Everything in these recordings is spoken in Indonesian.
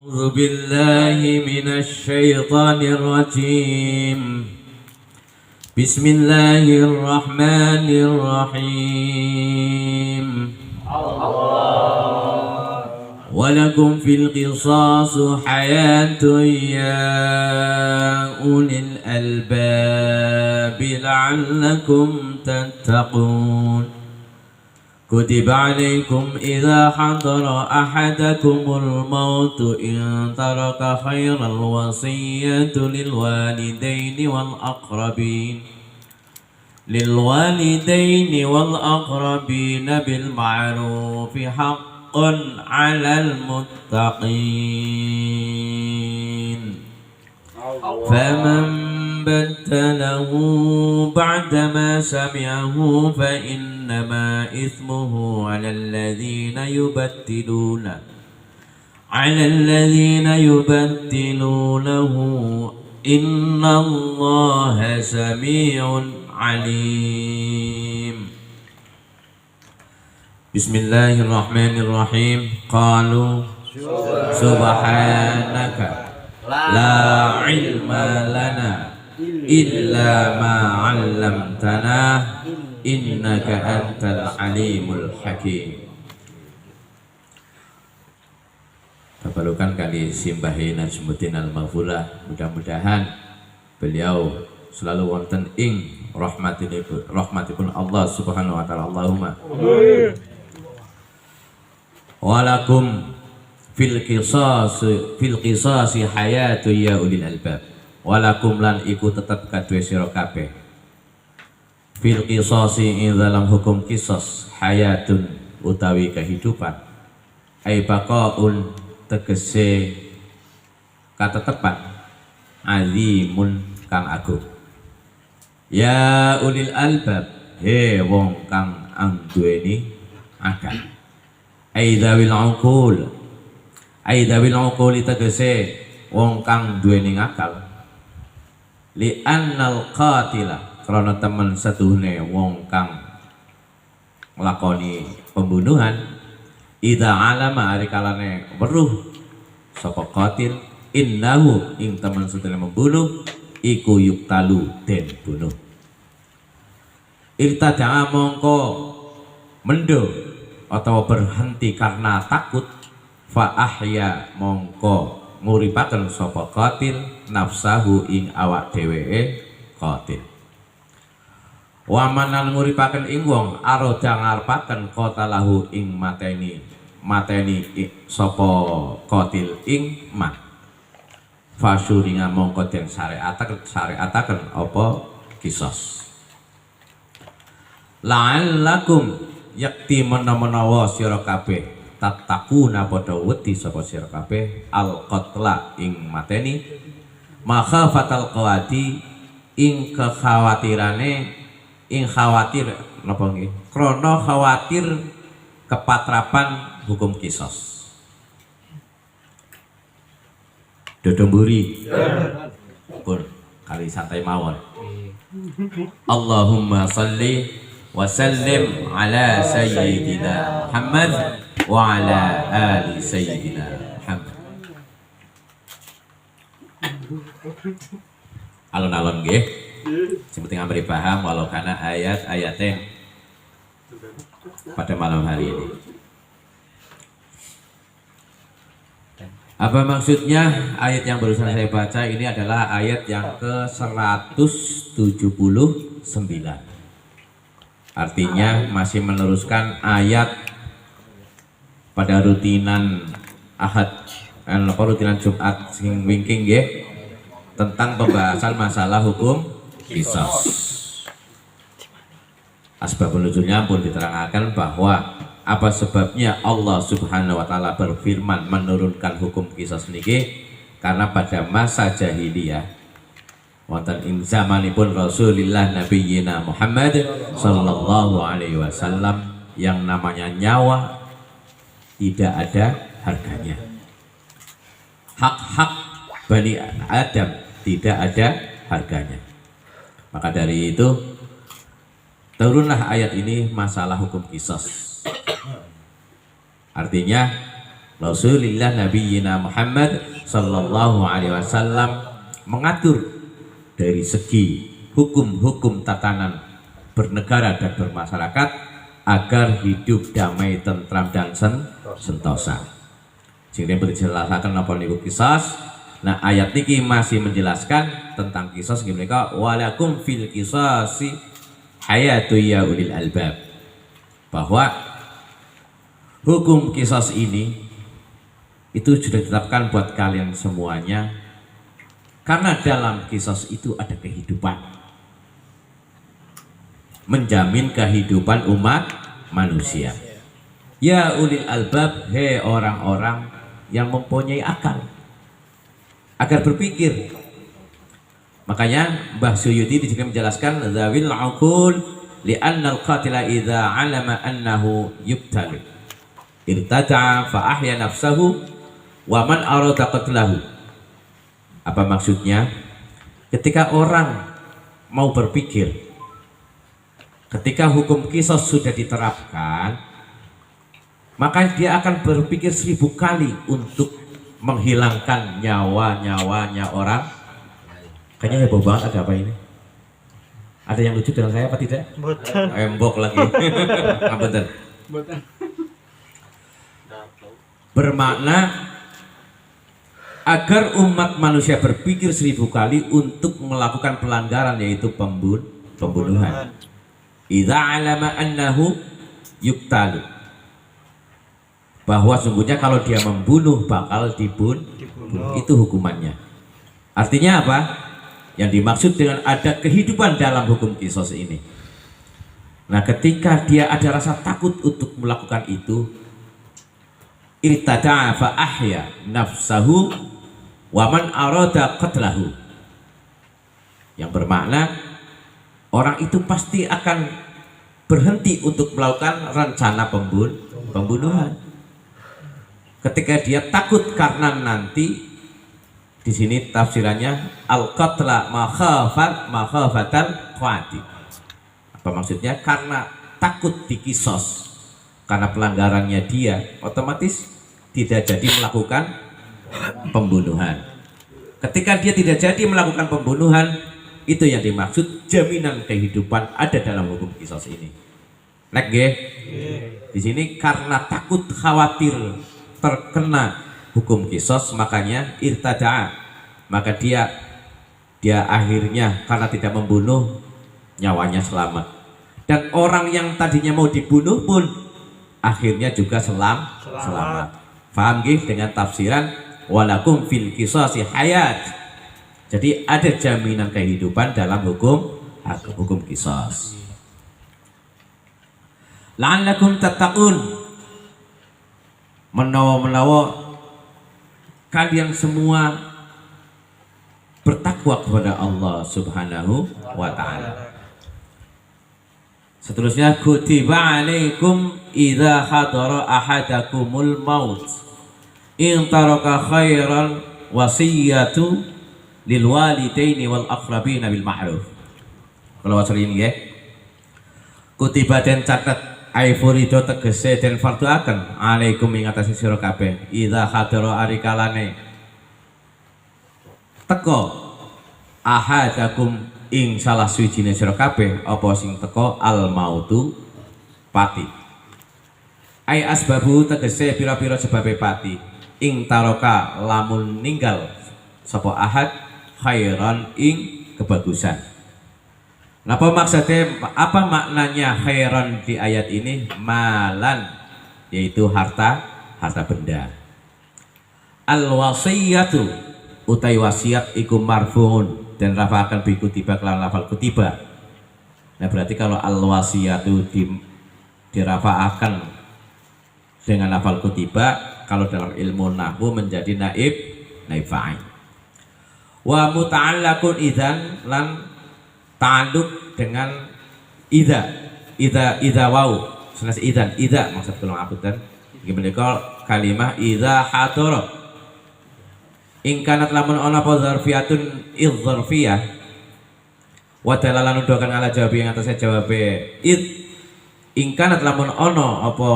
أعوذ بالله من الشيطان الرجيم. بسم الله الرحمن الرحيم. ولكم في القصاص حياة يا أولي الألباب لعلكم تتقون. كتب عليكم إذا حضر أحدكم الموت إن ترك خيرا الوصية للوالدين والأقربين بالمعروف حقا على المتقين. فمن بدله بعدما سمعه فإنما إثمه على الذين يبدلونه إن الله سميع عليم. بسم الله الرحمن الرحيم. قالوا سبحانك لا علم لنا إلا ما علمتنا إنك أنت العليم الحكيم. Babalukan kali simbahi Najmuddin Al-Maghfulah, mudah-mudahan beliau selalu wonten ing rahmatipun Allah Subhanahu wa taala. Allahumma walakum fil qisasi hayatu ya ulil albab. Walakum lan iku tetep kadue sira kabeh fil qisasi ing dalam hukum qisas hayatun utawi kehidupan ai baqaun tegese katetepan azimun kang agung ya ulil albab he wong kang anduweni akal ai dawil uqul tegese wong kang duweni akal li annal qatila karena temen setuhune wong kang nglakoni pembunuhan idza alama ari kalane weruh sapa qatil innahu ing temen setuhune membunuh iku yuktalu den bunuh irtada'a mongko mendo atau berhenti karena takut fa ahya mongko nguripaken sapa qatil nafsahu ing awak dheweke qatil. Wa manan nguripaken ing wong aroda ngarepaken qatalahu ing mateni sapa qatil ing mat. Fasyuringa mongko den syariataken apa qisas. La'allakum yakti menawa sira kabeh tatakuna padha wedi sapa sira kabeh al qatla ing mateni makhafatal qawati ing kekhawatirane ing khawatir napa nggih krana khawatir kepatrapan hukum qisas. Dodomburi pun kali santai mawon. Allahumma shalli wa sallim ala sayyidina Muhammad wa ala ali sayyidina Muhammad. Alon-alon nggih. Sing penting amri paham walau kana ayat-ayatnya pada malam hari ini. Apa maksudnya ayat yang barusan saya baca ini adalah ayat yang ke-179. Artinya masih meneruskan ayat pada rutinan rutinan Jumat sing wingking nggih tentang pembahasan masalah hukum qisas. Asbabun nuzulnya pun diterangkan bahwa apa sebabnya Allah Subhanahu wa taala berfirman menurunkan hukum qisas niki karena pada masa jahiliyah wonten ing zamanipun Rasulullah Nabiyina Muhammad sallallahu alaihi wasallam yang namanya nyawa tidak ada harganya. Hak-hak Bani Adam tidak ada harganya. Maka dari itu turunlah ayat ini masalah hukum qisas. Artinya Rasulullah Nabiyina Muhammad sallallahu alaihi wasallam mengatur dari segi hukum-hukum tatanan bernegara dan bermasyarakat agar hidup damai, tentram dan sentosa. Sehingga dijelaskan apa niku qisas. Nah, ayat niki masih menjelaskan tentang qisas nggih menika walakum fil qisasi hayatu ya ulil albab. Bahwa hukum qisas ini itu sudah ditetapkan buat kalian semuanya karena dalam qisas itu ada kehidupan. Menjamin kehidupan umat manusia. Ya ulil albab, he orang-orang yang mempunyai akal agar berpikir. Makanya Mbah Suyuti di sini menjelaskan zawil uqul li'anna al-qatila idza 'alama annahu yubtali irtada'a fa ahya nafsahu wa man arada qatlahu. Apa maksudnya? Ketika orang mau berpikir, ketika hukum qisas sudah diterapkan, maka dia akan berpikir 1000 kali untuk menghilangkan nyawanya orang. Kayaknya heboh banget, ada apa ini? Ada yang lucu dengan saya apa tidak? Boten. Embok lagi. Ngapunten. Bermakna agar umat manusia berpikir 1000 kali untuk melakukan pelanggaran, yaitu pembunuhan. Idza alama annahu yuktalu, bahwa sungguhnya kalau dia membunuh bakal dibunuh. Itu hukumannya. Artinya apa? Yang dimaksud dengan ada kehidupan dalam hukum qisas ini. Nah, ketika dia ada rasa takut untuk melakukan itu, irtada'a fa ahya nafsahu wa man arada qatlahu, yang bermakna orang itu pasti akan berhenti untuk melakukan rencana pembunuhan. Ketika dia takut karena nanti, di sini tafsirannya al-qatla makhafatal qati. Apa maksudnya? Karena takut dikisos, karena pelanggarannya dia, otomatis tidak jadi melakukan pembunuhan. Ketika dia tidak jadi melakukan pembunuhan, itu yang dimaksud jaminan kehidupan ada dalam hukum qisas ini. Nek nggih. Di sini karena takut khawatir terkena hukum qisas, makanya irtada'a, maka dia akhirnya karena tidak membunuh, nyawanya selamat. Dan orang yang tadinya mau dibunuh pun akhirnya juga selamat. Paham nggih dengan tafsiran walakum fil qisasi hayat. Jadi ada jaminan kehidupan dalam hukum qisas. La'allakum tattaqun, menawa kalian semua bertakwa kepada Allah Subhanahu wa taala. Seterusnya, kutiba alaikum idza hadara ahadakumul maut in taraka khairan wasiyatu lil walidaini wal aqrabina bil ma'ruf. Kalau wasal ini ya, kutiba den catet ai furido tegese den farduaken alaikum ing atase sira kabeh idza hadara arikalane teko ahadakum ing salah suwijine sira kabeh apa sing teko al mautu pati. Ai asbabu tegese pira-pira sebabe pati ing taroka lamun ninggal sapa ahad khairan ing kebagusan. Apa maksudnya, apa maknanya khairan di ayat ini? Malan, yaitu harta benda. Al wasiyatu utai wasiat iku marfuun dan rafa'akan bi kutiba kelan lafal kutiba. Nah, berarti kalau al wasiyatu dirafa'akan dengan lafal kutiba, kalau dalam ilmu nahwu menjadi naib fa'il. Wa muta'allaqun idzan lan ta'alluq dengan idza wau senes idza maksud kula ngapunten iki menika kalimah idza hadara ing kanat lamun ana apa zarfiyatun idzarfiyah wa dalalan nuduhaken ala jawabi ing atase jawabe ing kanat lamun ana apa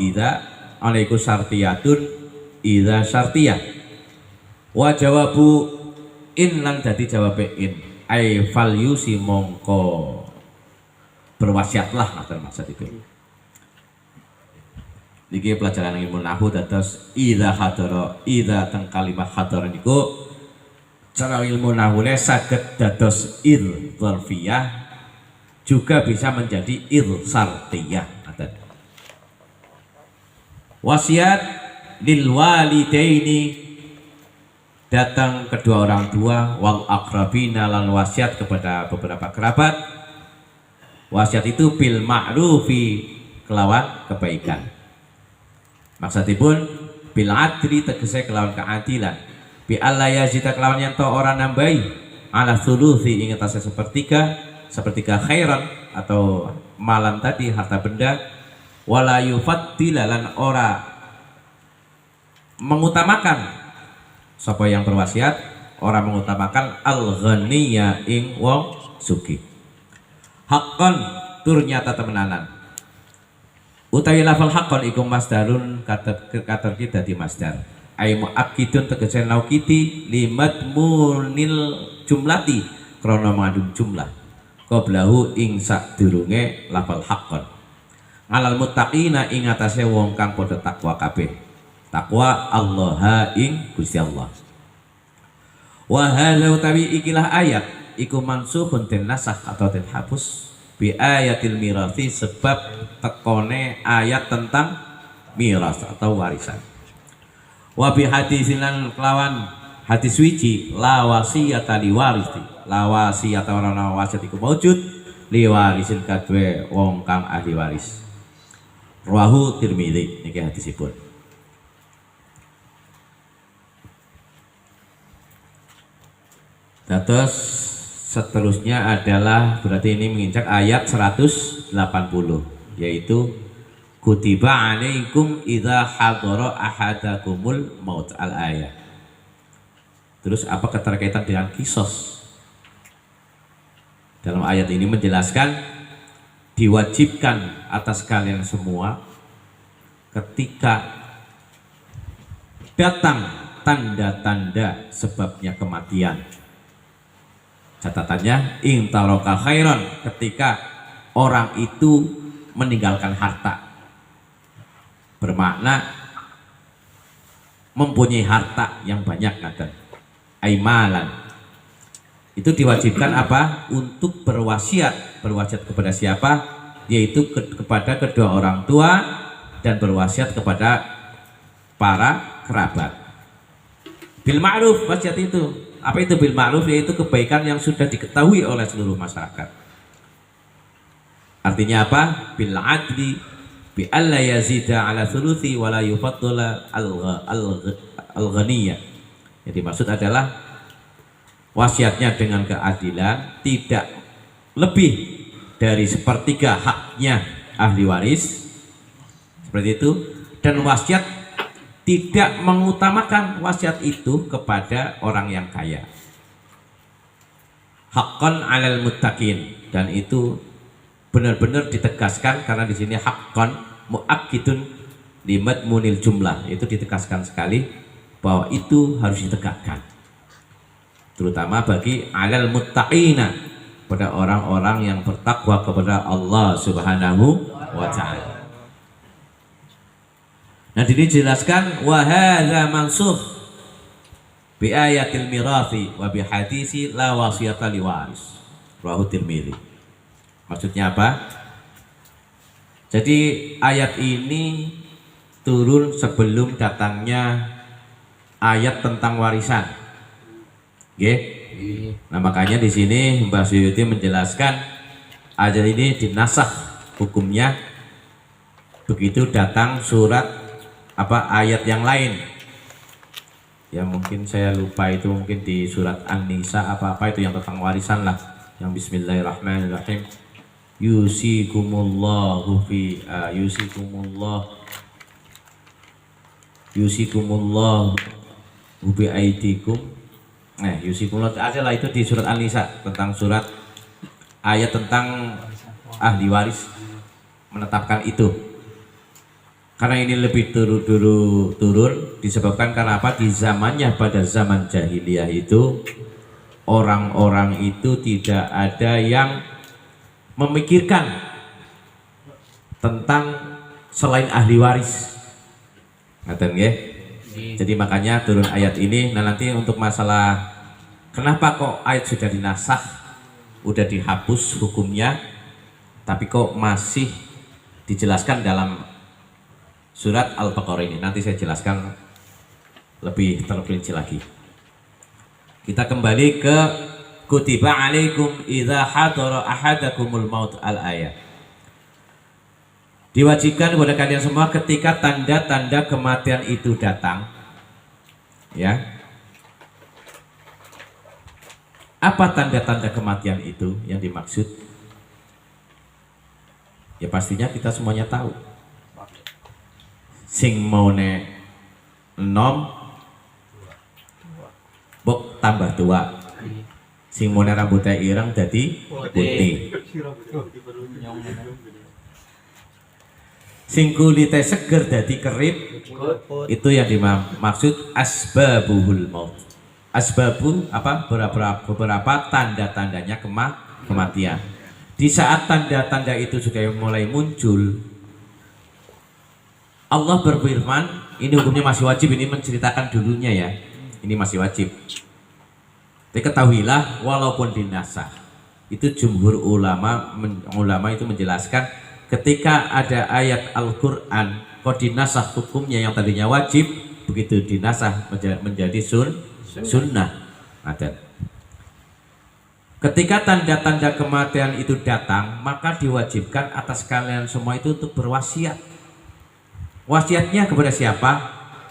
idza ana iku syartiyatun idza syartiyah. Wa jawabu in lan dadi jawabe in ai fal yusi mongko berwasiatlah atau maksud itu. Niki pelajaran ilmu nahwu dados idza hadara idza teng kalimah hadara niku cara ilmu nahwu saged dados il dzarfiyah juga bisa menjadi il sartiyah. Wasiat lil walidaini datang kedua orang tua wal aqrabina lan wasiat kepada beberapa kerabat. Wasiat itu bil ma'rufi kelawan kebaikan. Maksudipun bil adli tegese kelawan keadilan. Bi alla yazida kelawan yen to ora nambahi ala thuluthi ing atase sepertiga khairan atau malam tadi harta benda wala yufaddila lan ora mengutamakan sapa yang berwasiat ora mengutamakan al-ghaniyya ing wong sugih. Haqqan tur nyata temenanan. Utawi lafal haqqan iku masdarun kater kita di masdar. Ai muakkidun tegese naukiti limadmunil jumlati krana mengandung jumlah. Qablahu ing sadurunge lafal haqqan. Alal muttaqina ing atase wong kang padha takwa kabeh. Takwa Allah ing Gusti Allah. Wa hadza utawi ikilah ayat iku mansukhun den nasakh atau den hapus bi ayatil mirathi sebab tekone ayat tentang miras atau warisan. Wa bi hadisin kelawan hadis wiji la wasiyata li warithi. La wasiyata ora ana wasiat iku maujud li warisin kadwe wong kang ahli waris. Rawahu Tirmidzi niki hadisipun. Terus seterusnya adalah berarti ini menginjak ayat 180 yaitu kutiba alaikum idza hadara ahadakumul maut al ayat. Terus apa keterkaitan dengan kisos? Dalam ayat ini menjelaskan diwajibkan atas kalian semua ketika datang tanda-tanda sebabnya kematian. Catatannya ing taroka khairan ketika orang itu meninggalkan harta, bermakna mempunyai harta yang banyak ngaten aimalan itu diwajibkan apa untuk berwasiat kepada siapa, yaitu kepada kedua orang tua dan berwasiat kepada para kerabat bil ma'ruf. Wasiat itu apa itu bil ma'ruf? Yaitu kebaikan yang sudah diketahui oleh seluruh masyarakat. Artinya apa? Bil adli bi alla yazida ala thuluthi wa la yufaddala al-ghaniyya. Jadi maksud adalah wasiatnya dengan keadilan, tidak lebih dari sepertiga haknya ahli waris, seperti itu. Dan wasiat tidak mengutamakan wasiat itu kepada orang yang kaya. Haqqan 'alal muttaqin, dan itu benar-benar ditegaskan karena di sini haqqan muakkidun limadmunil jumlah, itu ditegaskan sekali bahwa itu harus ditegakkan. Terutama bagi 'alal muttaqina, pada orang-orang yang bertakwa kepada Allah Subhanahu wa ta'ala. Nah, ini dijelaskan wa hadza mansukh bi ayatil mirathi wa bi hadisi la wasiyata li waris. Rawahu Tirmidzi. Maksudnya apa? Jadi ayat ini turun sebelum datangnya ayat tentang warisan. Nggih. Nah, makanya di sini Mbah Suyuti menjelaskan ayat ini dinasakh hukumnya begitu datang surat apa ayat yang lain ya, mungkin saya lupa itu, mungkin di surat An-Nisa apa itu yang tentang warisan lah, yang bismillahirrahmanirrahim yusikumullahu fi yusikumullahu bi aidikum. Yusikumullah adalah itu di surat An-Nisa, tentang surat ayat tentang ahli waris menetapkan itu. Karena ini lebih turun disebabkan karena apa? Di zamannya, pada zaman jahiliyah itu orang-orang itu tidak ada yang memikirkan tentang selain ahli waris. Ngaten nggih. Jadi makanya turun ayat ini. Nah nanti untuk masalah kenapa kok ayat sudah dinasakh, udah dihapus hukumnya, tapi kok masih dijelaskan dalam surat Al-Baqarah ini, nanti saya jelaskan lebih terperinci lagi. Kita kembali ke kutiba alaikum idza hadara ahadakumul maut al-ayat. Diwajibkan kepada kalian semua ketika tanda-tanda kematian itu datang. Ya. Apa tanda-tanda kematian itu yang dimaksud? Ya pastinya kita semuanya tahu. Sing maune enom bok tambah tua, sing maune rambutnya ireng jadi putih, sing kulitnya seger jadi kerip. Itu yang dimaksud asbabuhul maut. Asbabu apa? Beberapa tanda-tandanya kematian. Di saat tanda-tanda itu sudah mulai muncul, Allah berfirman, ini hukumnya masih wajib, ini menceritakan dulunya ya, ini masih wajib. Tapi ketahuilah walaupun dinasakh, itu jumhur ulama itu menjelaskan ketika ada ayat Al-Quran kok dinasakh hukumnya yang tadinya wajib, begitu dinasakh menjadi sunnah. Ada. Ketika tanda-tanda kematian itu datang, maka diwajibkan atas kalian semua itu untuk berwasiat. Wasiatnya kepada siapa?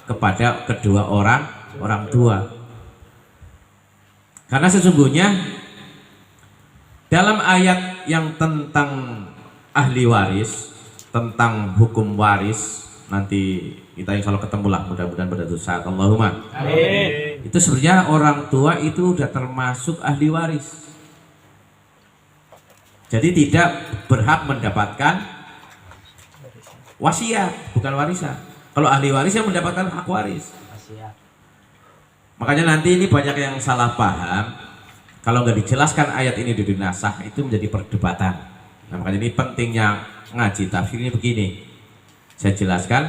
Kepada kedua orang tua. Karena sesungguhnya dalam ayat yang tentang ahli waris, tentang hukum waris, nanti kita insya Allah ketemulah mudah-mudahan pada suatu saat. Allahumma amin. Itu sebenarnya orang tua itu udah termasuk ahli waris. Jadi tidak berhak mendapatkan wasiat, bukan warisan. Kalau ahli waris yang mendapatkan hak waris. Makanya nanti ini banyak yang salah paham. Kalau nggak dijelaskan ayat ini di dinasakh, itu menjadi perdebatan. Nah, makanya ini pentingnya ngaji tafsir ini begini. Saya jelaskan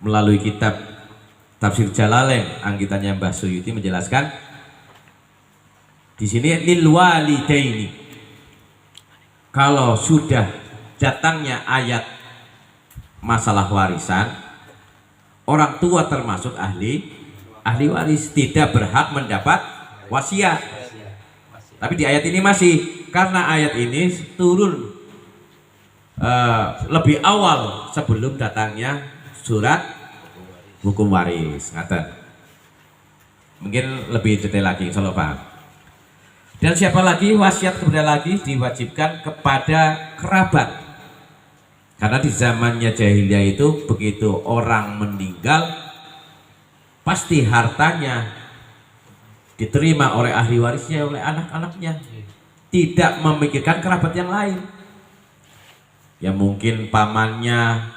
melalui kitab Tafsir Jalalain, angkitannya Mbah Suyuti menjelaskan di sini lil walidaini. Kalau sudah datangnya ayat masalah warisan, orang tua termasuk ahli waris, tidak berhak mendapat wasiat. Tapi di ayat ini masih, karena ayat ini turun lebih awal sebelum datangnya surat hukum waris. Ngaten. Mungkin lebih detail lagi, insyaallah paham. Dan siapa lagi wasiat kepada lagi diwajibkan kepada kerabat. Karena di zamannya jahiliyah itu begitu orang meninggal, pasti hartanya diterima oleh ahli warisnya, oleh anak-anaknya. Tidak memikirkan kerabat yang lain. Ya mungkin pamannya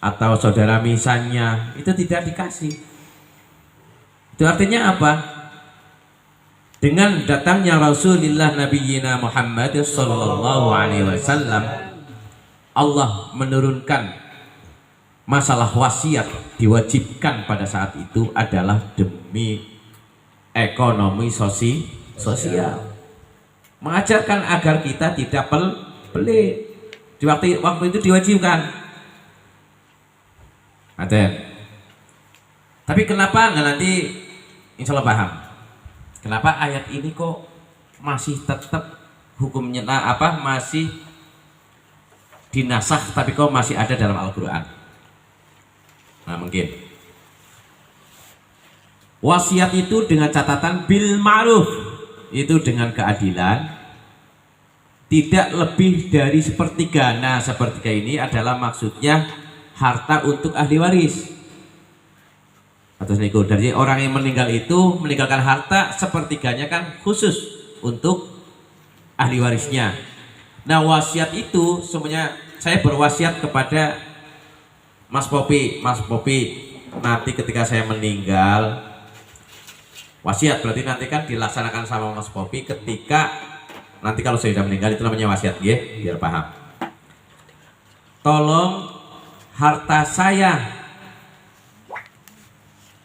atau saudara misannya, itu tidak dikasih. Itu artinya apa? Dengan datangnya Rasulullah Nabiyina Muhammad sallallahu alaihi wasallam, Allah menurunkan masalah wasiat diwajibkan pada saat itu adalah demi ekonomi sosial. Mengajarkan agar kita tidak pelit. Di waktu itu diwajibkan. Ada. Tapi kenapa nggak nanti insya Allah paham. Kenapa ayat ini kok masih tetap hukumnya masih dinasakh tapi kok masih ada dalam Al-Quran? Nah mungkin wasiat itu dengan catatan bil ma'ruf, itu dengan keadilan, tidak lebih dari sepertiga. Nah sepertiga ini adalah maksudnya harta untuk ahli waris. Atas niku dari orang yang meninggal itu meninggalkan harta sepertiganya kan khusus untuk ahli warisnya. Nah wasiat itu semuanya, saya berwasiat kepada Mas Popi, nanti ketika saya meninggal, wasiat berarti nanti kan dilaksanakan sama Mas Popi ketika nanti kalau saya sudah meninggal, itu namanya wasiat, ya, biar paham. Tolong harta saya,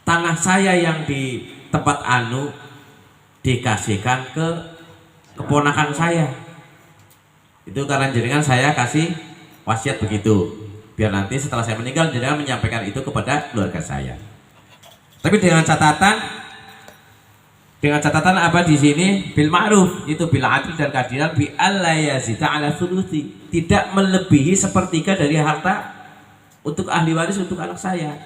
tanah saya yang di tempat anu dikasihkan ke keponakan saya. Itu karena jenengan saya kasih wasiat begitu, biar nanti setelah saya meninggal jenengan menyampaikan itu kepada keluarga saya. Tapi dengan catatan apa di sini? Bil ma'ruf, itu bil adil dan keadilan, bi alla yazida ala thuluthi, tidak melebihi sepertiga dari harta untuk ahli waris untuk anak saya.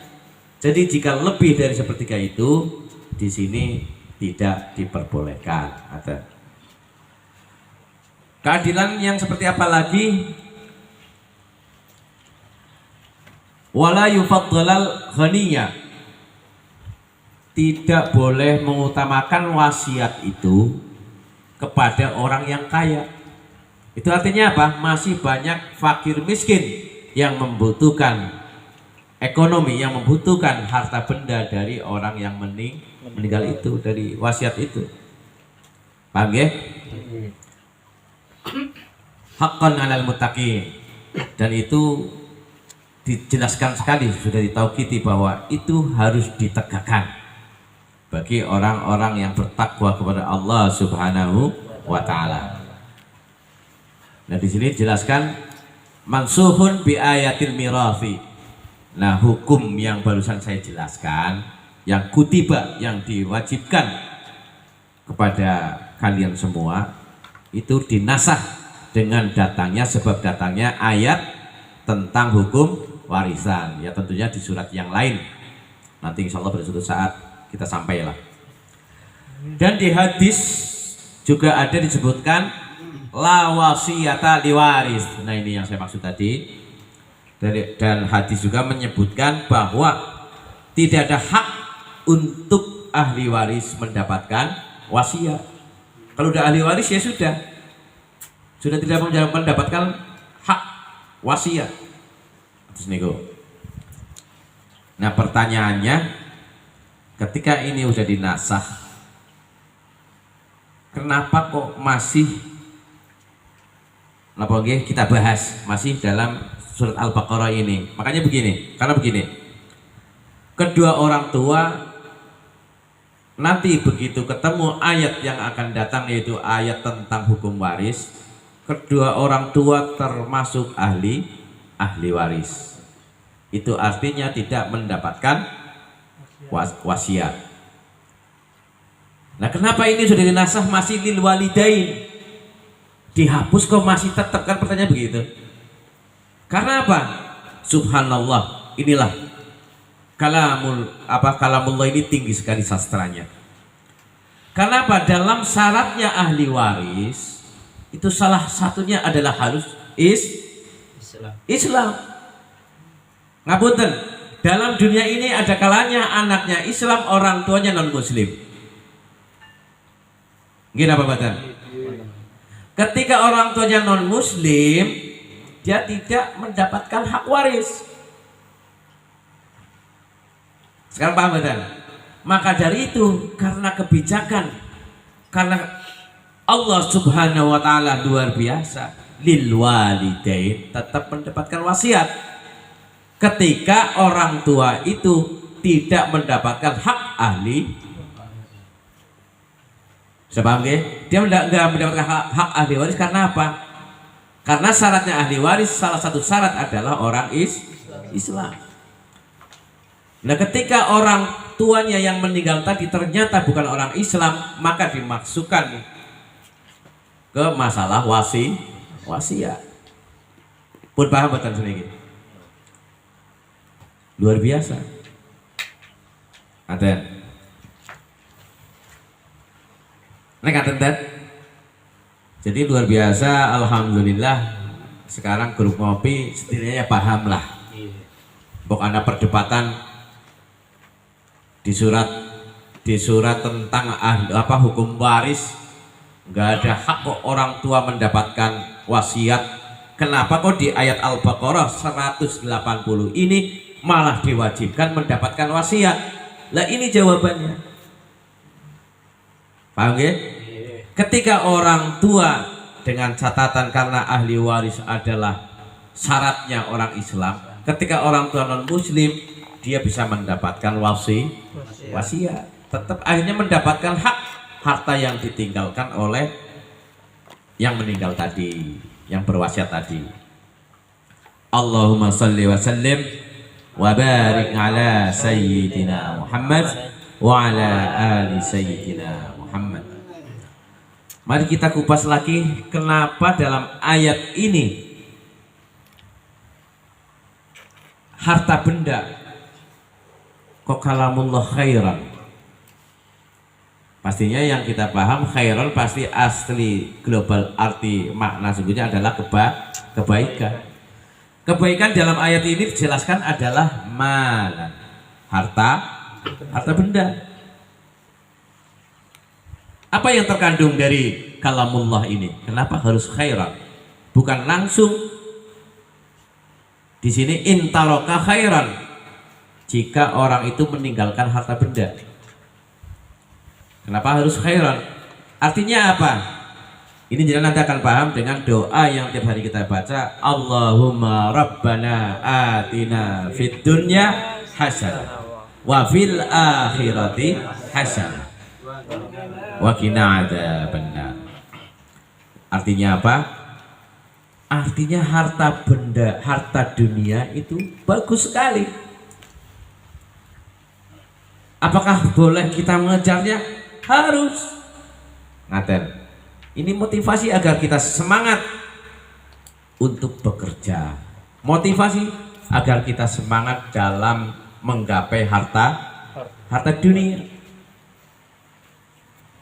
Jadi jika lebih dari sepertiga itu di sini tidak diperbolehkan. Ada keadilan yang seperti apa lagi? Wala yufaddalal ghaniyya, tidak boleh mengutamakan wasiat itu kepada orang yang kaya. Itu artinya apa? Masih banyak fakir miskin yang membutuhkan ekonomi, yang membutuhkan harta benda dari orang yang meninggal itu, dari wasiat itu. Paham ya? Haqqan 'alal muttaqin. Dan itu dijelaskan sekali, sudah ditaukiti bahwa itu harus ditegakkan bagi orang-orang yang bertakwa kepada Allah Subhanahu wa taala. Nah, di sini dijelaskan mansuhun bi ayatil mirathi. Nah, hukum yang barusan saya jelaskan, yang kutiba, yang diwajibkan kepada kalian semua, itu dinasah dengan datangnya, sebab datangnya ayat tentang hukum warisan. Ya, tentunya di surat yang lain. Nanti insya Allah pada suatu saat kita sampailah. Dan di hadis juga ada disebutkan la wasiyata liwaris. Nah, ini yang saya maksud tadi. Dan hadis juga menyebutkan bahwa tidak ada hak untuk ahli waris mendapatkan wasiat. Kalau udah ahli waris ya sudah tidak mendapatkan hak wasiat. Terus niku. Nah, pertanyaannya, ketika ini sudah dinasah, kenapa kok masih kita bahas masih dalam surat Al-Baqarah ini? Makanya begini, karena begini, kedua orang tua nanti begitu ketemu ayat yang akan datang, yaitu ayat tentang hukum waris, kedua orang tua termasuk ahli waris. Itu artinya tidak mendapatkan wasiat. Nah, kenapa ini sudah dinasah masih lil walidain, dihapus kok masih tetap? Kan pertanyaan begitu. Karena apa? Subhanallah, inilah kalamullah ini tinggi sekali sastranya. Karena apa? Dalam syaratnya ahli waris itu salah satunya adalah harus Islam. Ngapunten, dalam dunia ini ada kalanya anaknya Islam, orang tuanya non muslim. Gini apa badan? Ketika orang tuanya non muslim, dia tidak mendapatkan hak waris. Sekarang paham badan? Maka dari itu, karena kebijakan, karena Allah Subhanahu wa taala luar biasa, lil walidain tetap mendapatkan wasiat. Ketika orang tua itu tidak mendapatkan hak ahli, bisa paham ya? Dia tidak mendapatkan hak ahli waris karena apa? Karena syaratnya ahli waris, salah satu syarat adalah orang Islam. Nah, ketika orang tuanya yang meninggal tadi ternyata bukan orang Islam, maka dimasukkan ke masalah wasiat. Pun paham betul sedikit. Luar biasa. Ada. Jadi luar biasa, alhamdulillah. Sekarang grup ngopi setidaknya paham lah. Pokoknya perdebatan di surat tentang hukum waris, nggak ada hak kok orang tua mendapatkan wasiat. Kenapa kok di ayat Al-Baqarah 180 ini malah diwajibkan mendapatkan wasiat. Lah ini jawabannya. Paham ya? Ketika orang tua dengan catatan karena ahli waris adalah syaratnya orang Islam, ketika orang tua non muslim dia bisa mendapatkan wasiat, tetap akhirnya mendapatkan hak harta yang ditinggalkan oleh yang meninggal tadi, yang berwasiat tadi. Allahumma salli wa sallim wa barik ala sayyidina Muhammad wa ala ali sayyidina Muhammad. Mari kita kupas lagi kenapa dalam ayat ini harta benda kok kalamullah khairan. Pastinya yang kita paham khairan pasti asli global arti makna sesungguhnya adalah kebaikan. Kebaikan dalam ayat ini dijelaskan adalah malan, harta benda. Apa yang terkandung dari kalamullah ini? Kenapa harus khairan? Bukan langsung di sini intaroka khairan. Jika orang itu meninggalkan harta benda. Kenapa harus khairan? Artinya apa? Ini jangan nanti akan paham dengan doa yang tiap hari kita baca. Allahumma rabbana atina fid dunya hasanah wa fil akhirati hasanah wa qina adzabannar. Artinya apa? Artinya harta benda, harta dunia itu bagus sekali. Apakah boleh kita mengejarnya? Harus. Ngaten. Ini motivasi agar kita semangat untuk bekerja. Motivasi agar kita semangat dalam menggapai harta dunia.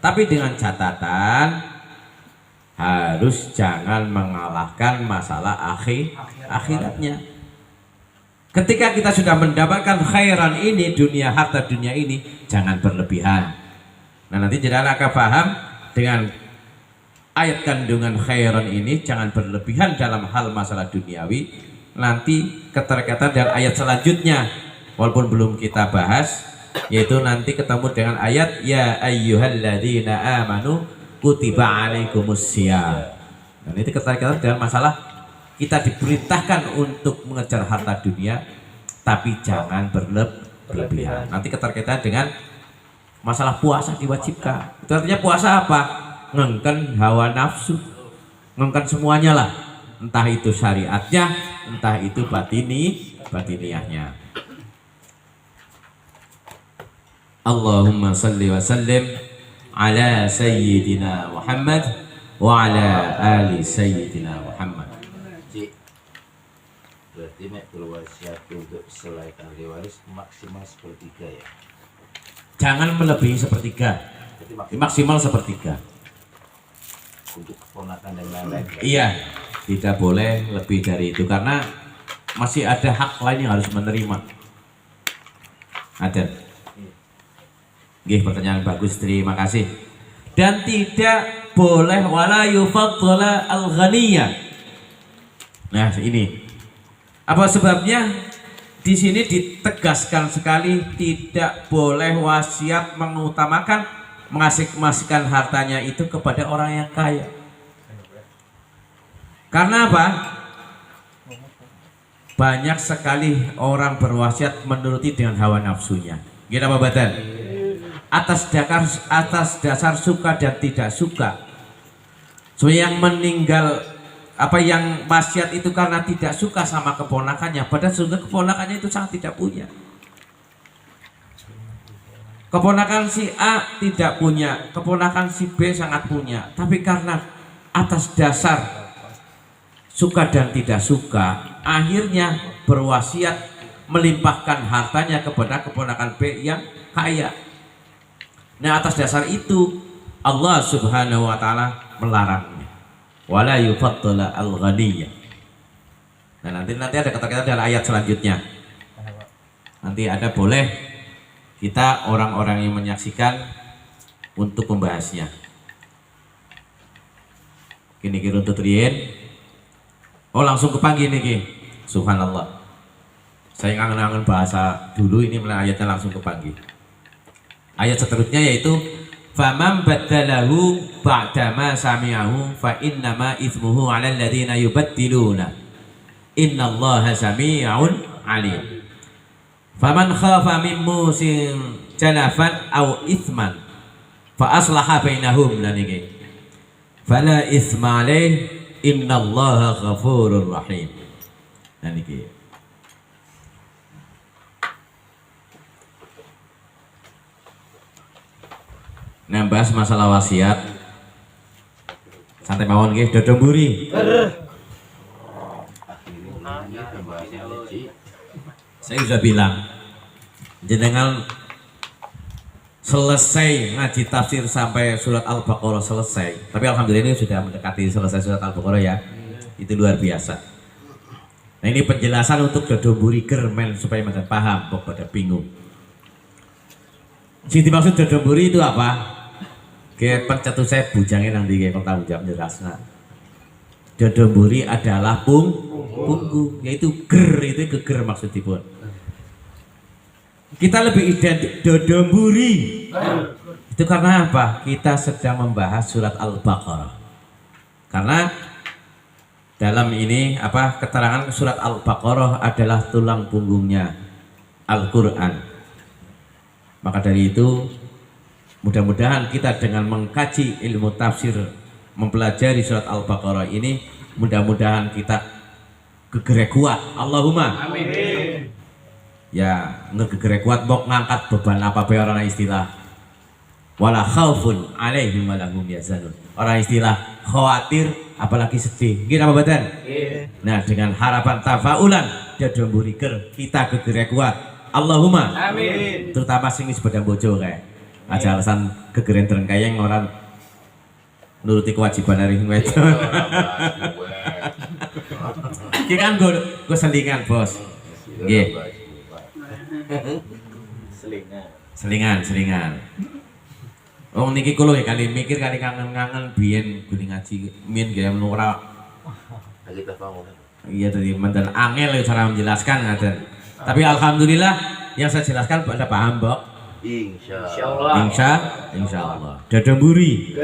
Tapi dengan catatan harus jangan mengalahkan masalah akhiratnya. Ketika kita sudah mendapatkan khairan ini, dunia, harta dunia ini, jangan berlebihan. Nah nanti jangan akan paham dengan ayat kandungan khairan ini, jangan berlebihan dalam hal masalah duniawi. Nanti keterkaitan dengan ayat selanjutnya, walaupun belum kita bahas, yaitu nanti ketemu dengan ayat ya ayyuhalladzina amanu kutiba alaikumusiyam. Dan itu keterkaitan dengan masalah kita diperintahkan untuk mengejar harta dunia, tapi jangan berlebihan. Nanti keterkaitan dengan masalah puasa diwajibkan. Itu artinya puasa apa? Ngengken hawa nafsu, ngengken semuanya lah. Entah itu syariatnya, entah itu batiniahnya. Allahumma salli wa sallim ala sayyidina Muhammad wa ala ali sayyidina Muhammad. Berarti nek berwasiat untuk selain ahli waris maksimal sepertiga ya. Jangan melebihi sepertiga. Maksimal sepertiga. Untuk keponakan dan lain-lain. Iya, tidak boleh lebih dari itu karena masih ada hak lain yang harus menerima. Ada. Nggih, pertanyaan bagus, terima kasih. Dan tidak boleh wala yufaddala al-ghaniyya. Nah, ini. Apa sebabnya? Di sini ditegaskan sekali tidak boleh wasiat mengutamakan mengasih-masihkan hartanya itu kepada orang yang kaya. Karena apa? Banyak sekali orang berwasiat menuruti dengan hawa nafsunya. Gitu apa badan? Atas dasar suka dan tidak suka. So yang meninggal yang wasiat itu karena tidak suka sama keponakannya, padahal sungguh keponakannya itu sangat tidak punya. Keponakan si A tidak punya, keponakan si B sangat punya, tapi karena atas dasar suka dan tidak suka, akhirnya berwasiat melimpahkan hartanya kepada keponakan B yang kaya. Nah atas dasar itu Allah Subhanahu wa ta'ala melarangnya. Wala yufaddala al-ghaniyya. Nah nanti ada kata-kata dalam ayat selanjutnya. Nanti ada boleh kita orang-orang yang menyaksikan untuk membahasnya. Kini runtut rien. Oh langsung kepanggil nih, subhanallah. Saya ngangen-ngangen bahasa dulu, ini mulai ayatnya langsung kepanggil. Ayat seterusnya yaitu faman baddalahu ba'dama sami'ahu fa innama itsmuhu 'alal ladzina yubaddiluna innallaha sami'un 'alim. Faman khafa min musin janafan aw itsman fa aslaha bainahum laniki fala itsma 'alaih innallaha ghafurur rahim. Laniki nambah masalah wasiat santai mawon nggih dodo mburi. Saya sudah bilang jenengan selesai ngaji tafsir sampai surat Al-Baqarah selesai, tapi alhamdulillah ini sudah mendekati selesai surat Al-Baqarah ya, itu luar biasa. Nah ini penjelasan untuk dodo mburi germen supaya mereka paham, kok pada bingung. Sing dimaksud dodo mburi itu apa? Kayak pencetu saya bujangnya nanti kayak kalau tanggung jawab jelasnya. Dodo mburi adalah punggung, yaitu ger, itu geger maksudnya. Kita lebih identik dodo mburi. Itu karena apa? Kita sedang membahas surat Al-Baqarah. Karena dalam ini apa keterangan surat Al-Baqarah adalah tulang punggungnya Al-Quran. Maka dari itu mudah-mudahan kita dengan mengkaji ilmu tafsir, mempelajari surat Al-Baqarah ini, mudah-mudahan kita gegere kuat. Allahumma amin. Ya ngegegere kuat mbok ngangkat beban apa bae orang istilah wala khaufun alaihim walahum yahzanun. Orang istilah khawatir apalagi sedih. Nggih apa mboten? Nggih. Nah dengan harapan tafaulan dodo mburi ger kita gegere kuat. Allahumma amin. Terutama sing wis badhe bojo kae. Aja alasan gegeren drengkayeng orang nuruti kewajiban dari wedok. Iki kan gue selingan, Bos. Nggih. Selingan. Oh niki kula ya kali mikir kali kangen-kangen biyen guni ngaji min gaya ora. Kita paham. Iya tadi mantan angel cara menjelaskan ngaten. Tapi alhamdulillah yang saya jelaskan pada paham, Mbok. Insya Allah. Dodo mburi.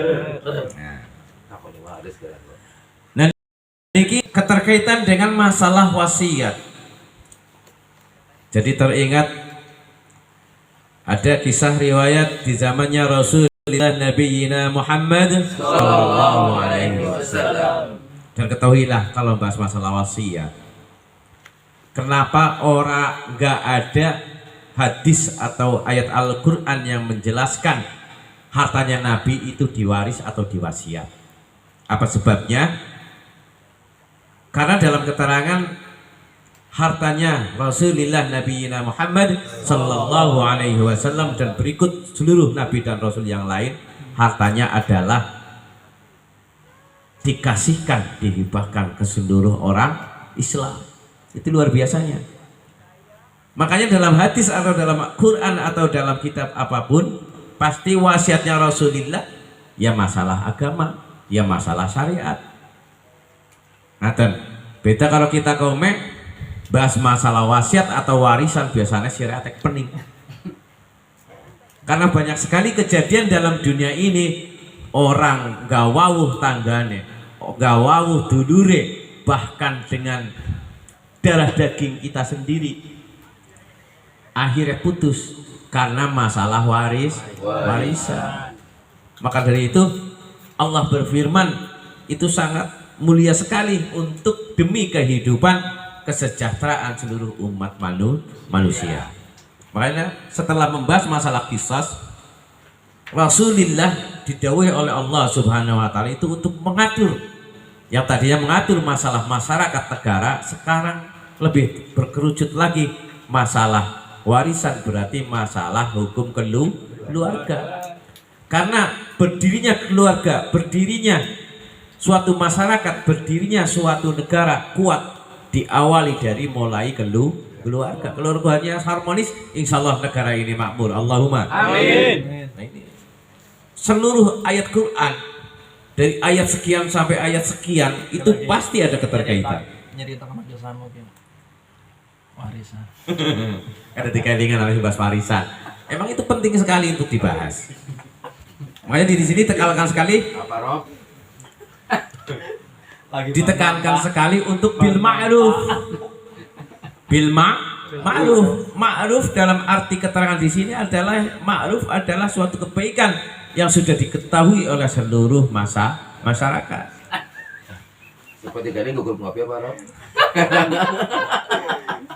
Nah, ini keterkaitan dengan masalah wasiat. Jadi teringat ada kisah riwayat di zamannya Rasulullah Nabiyina Muhammad sallallahu alaihi wasallam. Dan ketahuilah kalau bahas masalah wasiat, kenapa orang nggak ada hadis atau ayat Al-Quran yang menjelaskan hartanya Nabi itu diwaris atau diwasiat? Apa sebabnya? Karena dalam keterangan hartanya Rasulullah Nabiyina Muhammad sallallahu alaihi wasallam dan berikut seluruh Nabi dan Rasul yang lain, hartanya adalah dikasihkan, dihibahkan ke seluruh orang Islam. Itu luar biasanya. Makanya dalam hadis atau dalam Quran atau dalam kitab apapun, pasti wasiatnya Rasulullah ya masalah agama, ya masalah syariat. Ngaten. Beda kalau kita komen bahas masalah wasiat atau warisan, biasanya syariat pening. Karena banyak sekali kejadian dalam dunia ini, orang gawawuh tanggane, gawawuh dulure, bahkan dengan darah daging kita sendiri, akhirnya putus karena masalah warisan. Maka dari itu Allah berfirman, itu sangat mulia sekali untuk demi kehidupan kesejahteraan seluruh umat manusia. Makanya setelah membahas masalah qisas, Rasulullah didhawuhi oleh Allah Subhanahu wa taala itu untuk mengatur, yang tadinya mengatur masalah masyarakat negara, sekarang lebih berkerucut lagi masalah warisan, berarti masalah hukum keluarga. Karena berdirinya keluarga, berdirinya suatu masyarakat, berdirinya suatu negara kuat diawali dari mulai keluarga. Keluarganya harmonis, insya Allah negara ini makmur. Allahumma amin. Nah, ini seluruh ayat Quran dari ayat sekian sampai ayat sekian itu pasti ada keterkaitan. Warisan. Ada dikelingan oleh bahas warisan. Emang itu penting sekali untuk dibahas. Makanya di sini tekankan sekali, Apa Rob? ditekankan sekali untuk bil ma'ruf. Ma'ruf. Ma'ruf dalam arti keterangan di sini adalah ma'ruf adalah suatu kebaikan yang sudah diketahui oleh seluruh masyarakat. Seperti kalian gugur ngopi apa Rob?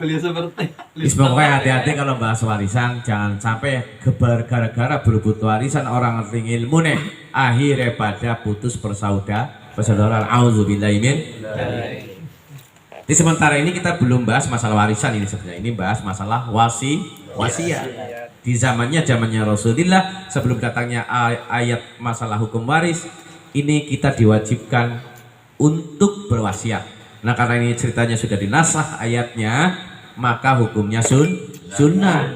Beliau seperti. Pokoknya hati-hati kalau bahas warisan, jangan sampai gara-gara berebut warisan orang ngerti ilmu nih akhirnya pada putus persaudaraan. Auzubillahi min. Di sementara ini kita belum bahas masalah warisan ini sebenarnya. Ini bahas masalah wasiat. Di zamannya Rasulullah sebelum datangnya ayat masalah hukum waris, ini kita diwajibkan untuk berwasiat. Nah karena ini ceritanya sudah dinasah ayatnya, maka hukumnya sunnah.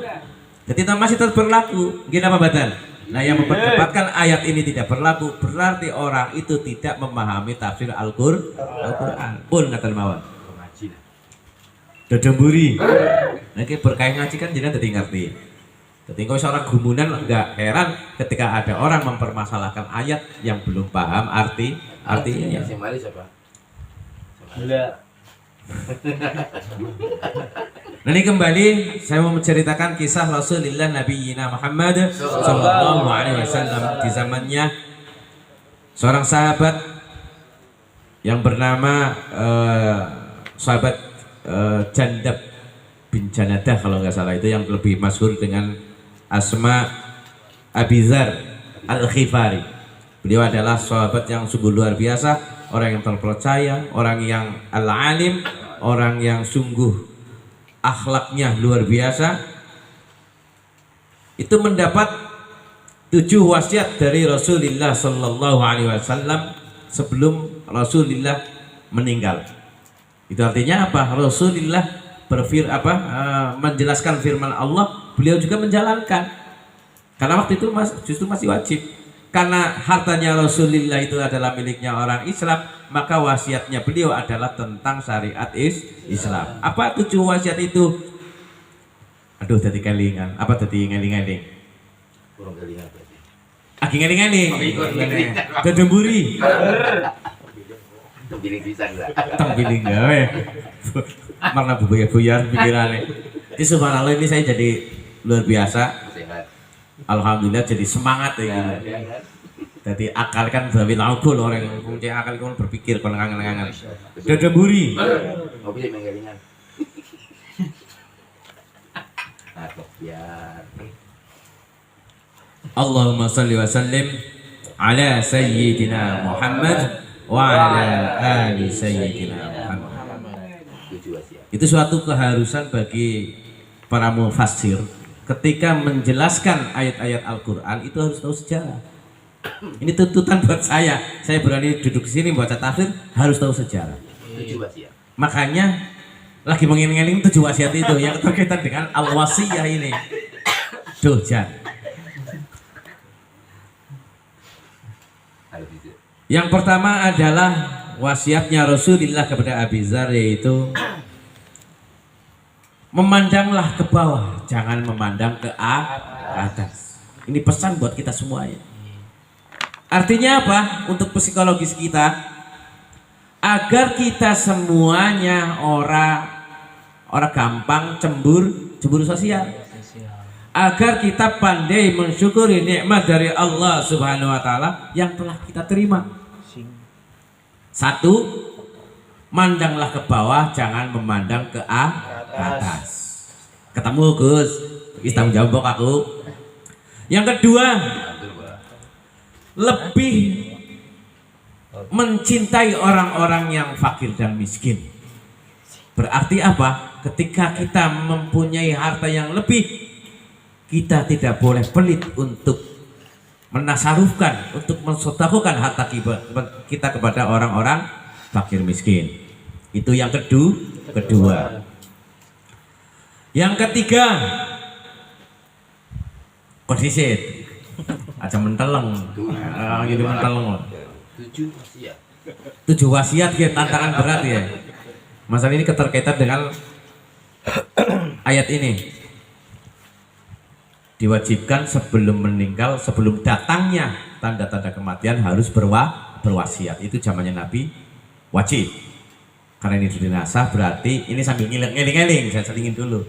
Jadi masih tetap berlaku. Gini apa badan? Nah yang memperdebatkan ayat ini tidak berlaku berarti orang itu tidak memahami tafsir Al-Quran. Pun ngatan mawon. Dodemburi. Nah berkait ngaji kan jadi tadi ngerti. Jadi kalau seorang gumunan enggak heran ketika ada orang mempermasalahkan ayat yang belum paham artinya. Yang mari siapa? Nah ini kembali saya mau menceritakan kisah Rasulullah Nabi Muhammad Sallallahu Alaihi Wasallam di zamannya seorang sahabat yang bernama sahabat Jandab bin Janadah kalau nggak salah, itu yang lebih masyhur dengan Asma Abizar Al-Khifari. Beliau adalah sahabat yang sungguh luar biasa, orang yang terpercaya, orang yang al-alim, orang yang sungguh akhlaknya luar biasa. Itu mendapat 7 wasiat dari Rasulullah Sallallahu Alaihi Wasallam sebelum Rasulullah meninggal. Itu artinya apa? Rasulullah menjelaskan firman Allah, beliau juga menjalankan. Karena waktu itu justru masih wajib. Karena hartanya Rasulullah itu adalah miliknya orang Islam, maka wasiatnya beliau adalah tentang syariat Islam. Apa 7 wasiat itu? Aduh, tadi kelingan. Apa tadi ngeling-ngeling? Kurang kelingan berarti. Lagi ngeling-ngeling. Dodemburi. Tembiling pisang lah. Tembiling gawe. Marna buyar pikirannya. Jadi subhanallah ini saya jadi luar biasa. Sehat. Alhamdulillah jadi semangat ya gitu. Jadi akal kan bawi laukul, orang yang punya akal kan berpikir kon ngangen-ngangen. Dodemburi. Ngopi sih menggelingan. Biar. Allahumma salli wa sallim ala sayyidina Muhammad wa ala ali sayyidina Muhammad. Itu suatu keharusan bagi para mufassir ketika menjelaskan ayat-ayat Al-Quran itu harus tahu sejarah. Ini tuntutan buat saya. Saya berani duduk di sini baca tafsir harus tahu sejarah. Makanya lagi mengiring-iring 7 wasiat itu yang terkaitan dengan al-wasiyah ini. Duh, Jan. Yang pertama adalah wasiatnya Rasulullah kepada Abi Dzar, yaitu memandanglah ke bawah, jangan memandang ke atas. Ini pesan buat kita semuanya. Artinya apa? Untuk psikologis kita, agar kita semuanya orang gampang cemburu sosial. Agar kita pandai mensyukuri nikmat dari Allah Subhanahu wa taala yang telah kita terima. 1, mandanglah ke bawah, jangan memandang ke atas. Ketemu Gus, wis tanggung jawab aku. Yang kedua, lebih mencintai orang-orang yang fakir dan miskin. Berarti apa? Ketika kita mempunyai harta yang lebih, kita tidak boleh pelit untuk menasarufkan, untuk mensedekahkan harta kita kepada orang-orang fakir miskin. Itu yang kedua. Yang ketiga, kondisi aja menteleng. Gitu menteleng. 7 wasiat. 7 wasiat ya, tantangan berat ya. Masalah ini keterkaitan dengan ayat ini diwajibkan sebelum meninggal, sebelum datangnya tanda-tanda kematian harus berwasiat. Itu zamannya Nabi wajib. Karena ini dinasah berarti ini sambil ngiling-ngiling, saya selingin dulu.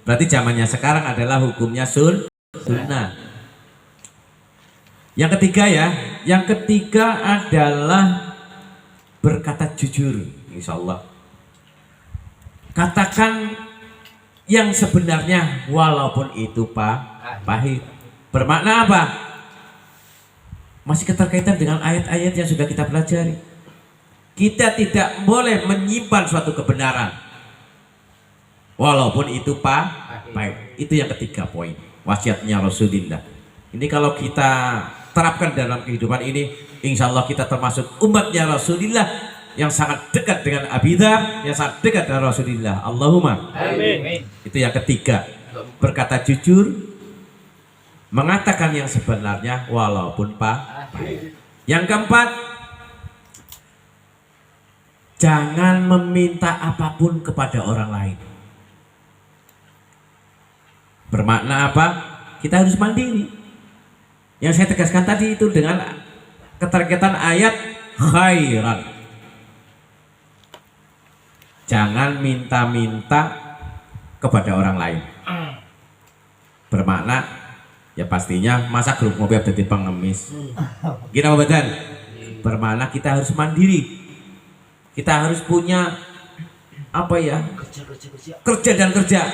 Berarti zamannya sekarang adalah hukumnya sunnah. Yang ketiga ya, yang ketiga adalah berkata jujur, insya Allah. Katakan yang sebenarnya walaupun itu pahit. Bermakna apa? Masih keterkaitan dengan ayat-ayat yang sudah kita pelajari. Kita tidak boleh menyimpan suatu kebenaran walaupun itu pahit. Itu yang ketiga poin wasiatnya Rasulullah. Ini kalau kita terapkan dalam kehidupan ini, insya Allah kita termasuk umatnya Rasulullah yang sangat dekat dengan Abi Dzar, yang sangat dekat dengan Rasulullah. Allahumma amin. Itu yang ketiga, berkata jujur, mengatakan yang sebenarnya walaupun pahit. Yang keempat, jangan meminta apapun kepada orang lain. Bermakna apa? Kita harus mandiri. Yang saya tegaskan tadi itu dengan keterkaitan ayat khairan. Jangan minta-minta kepada orang lain. Bermakna ya pastinya masa grup ngopi jadi pengemis. Kita badan. Bermakna kita harus mandiri. Kita harus punya apa ya? Kerja dan kerja.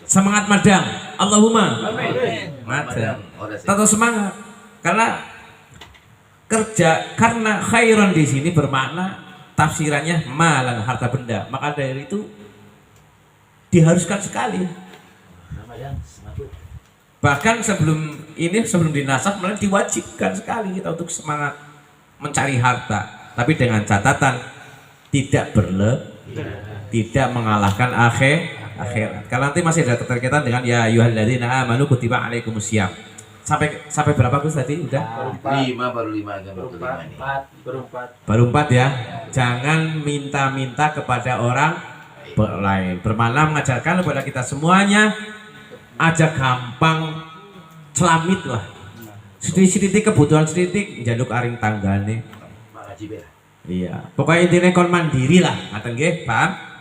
Semangat madang. Allahumma madang. Tetap semangat. Karena kerja, karena khairan di sini bermakna tafsirannya malan, harta benda. Maka dari itu diharuskan sekali. Bahkan sebelum dinasah malah diwajibkan sekali kita untuk semangat mencari harta. Tapi dengan catatan tidak tidak mengalahkan akhirat. Kalau nanti masih ada keterkaitan dengan ya ayyuhalladzina amanu kutiba alaikumusiyam. Sampai berapa Gus tadi? Udah? Baru 5 Baru 4 ya. Jangan minta-minta kepada orang lain. Bermakna mengajarkan kepada kita semuanya aja gampang celamit lah. Sedikit kebutuhan sedikit jaluk aring tanggane. Iya. Pokoknya intinya kon mandiri lah. Ngaten nggih, paham?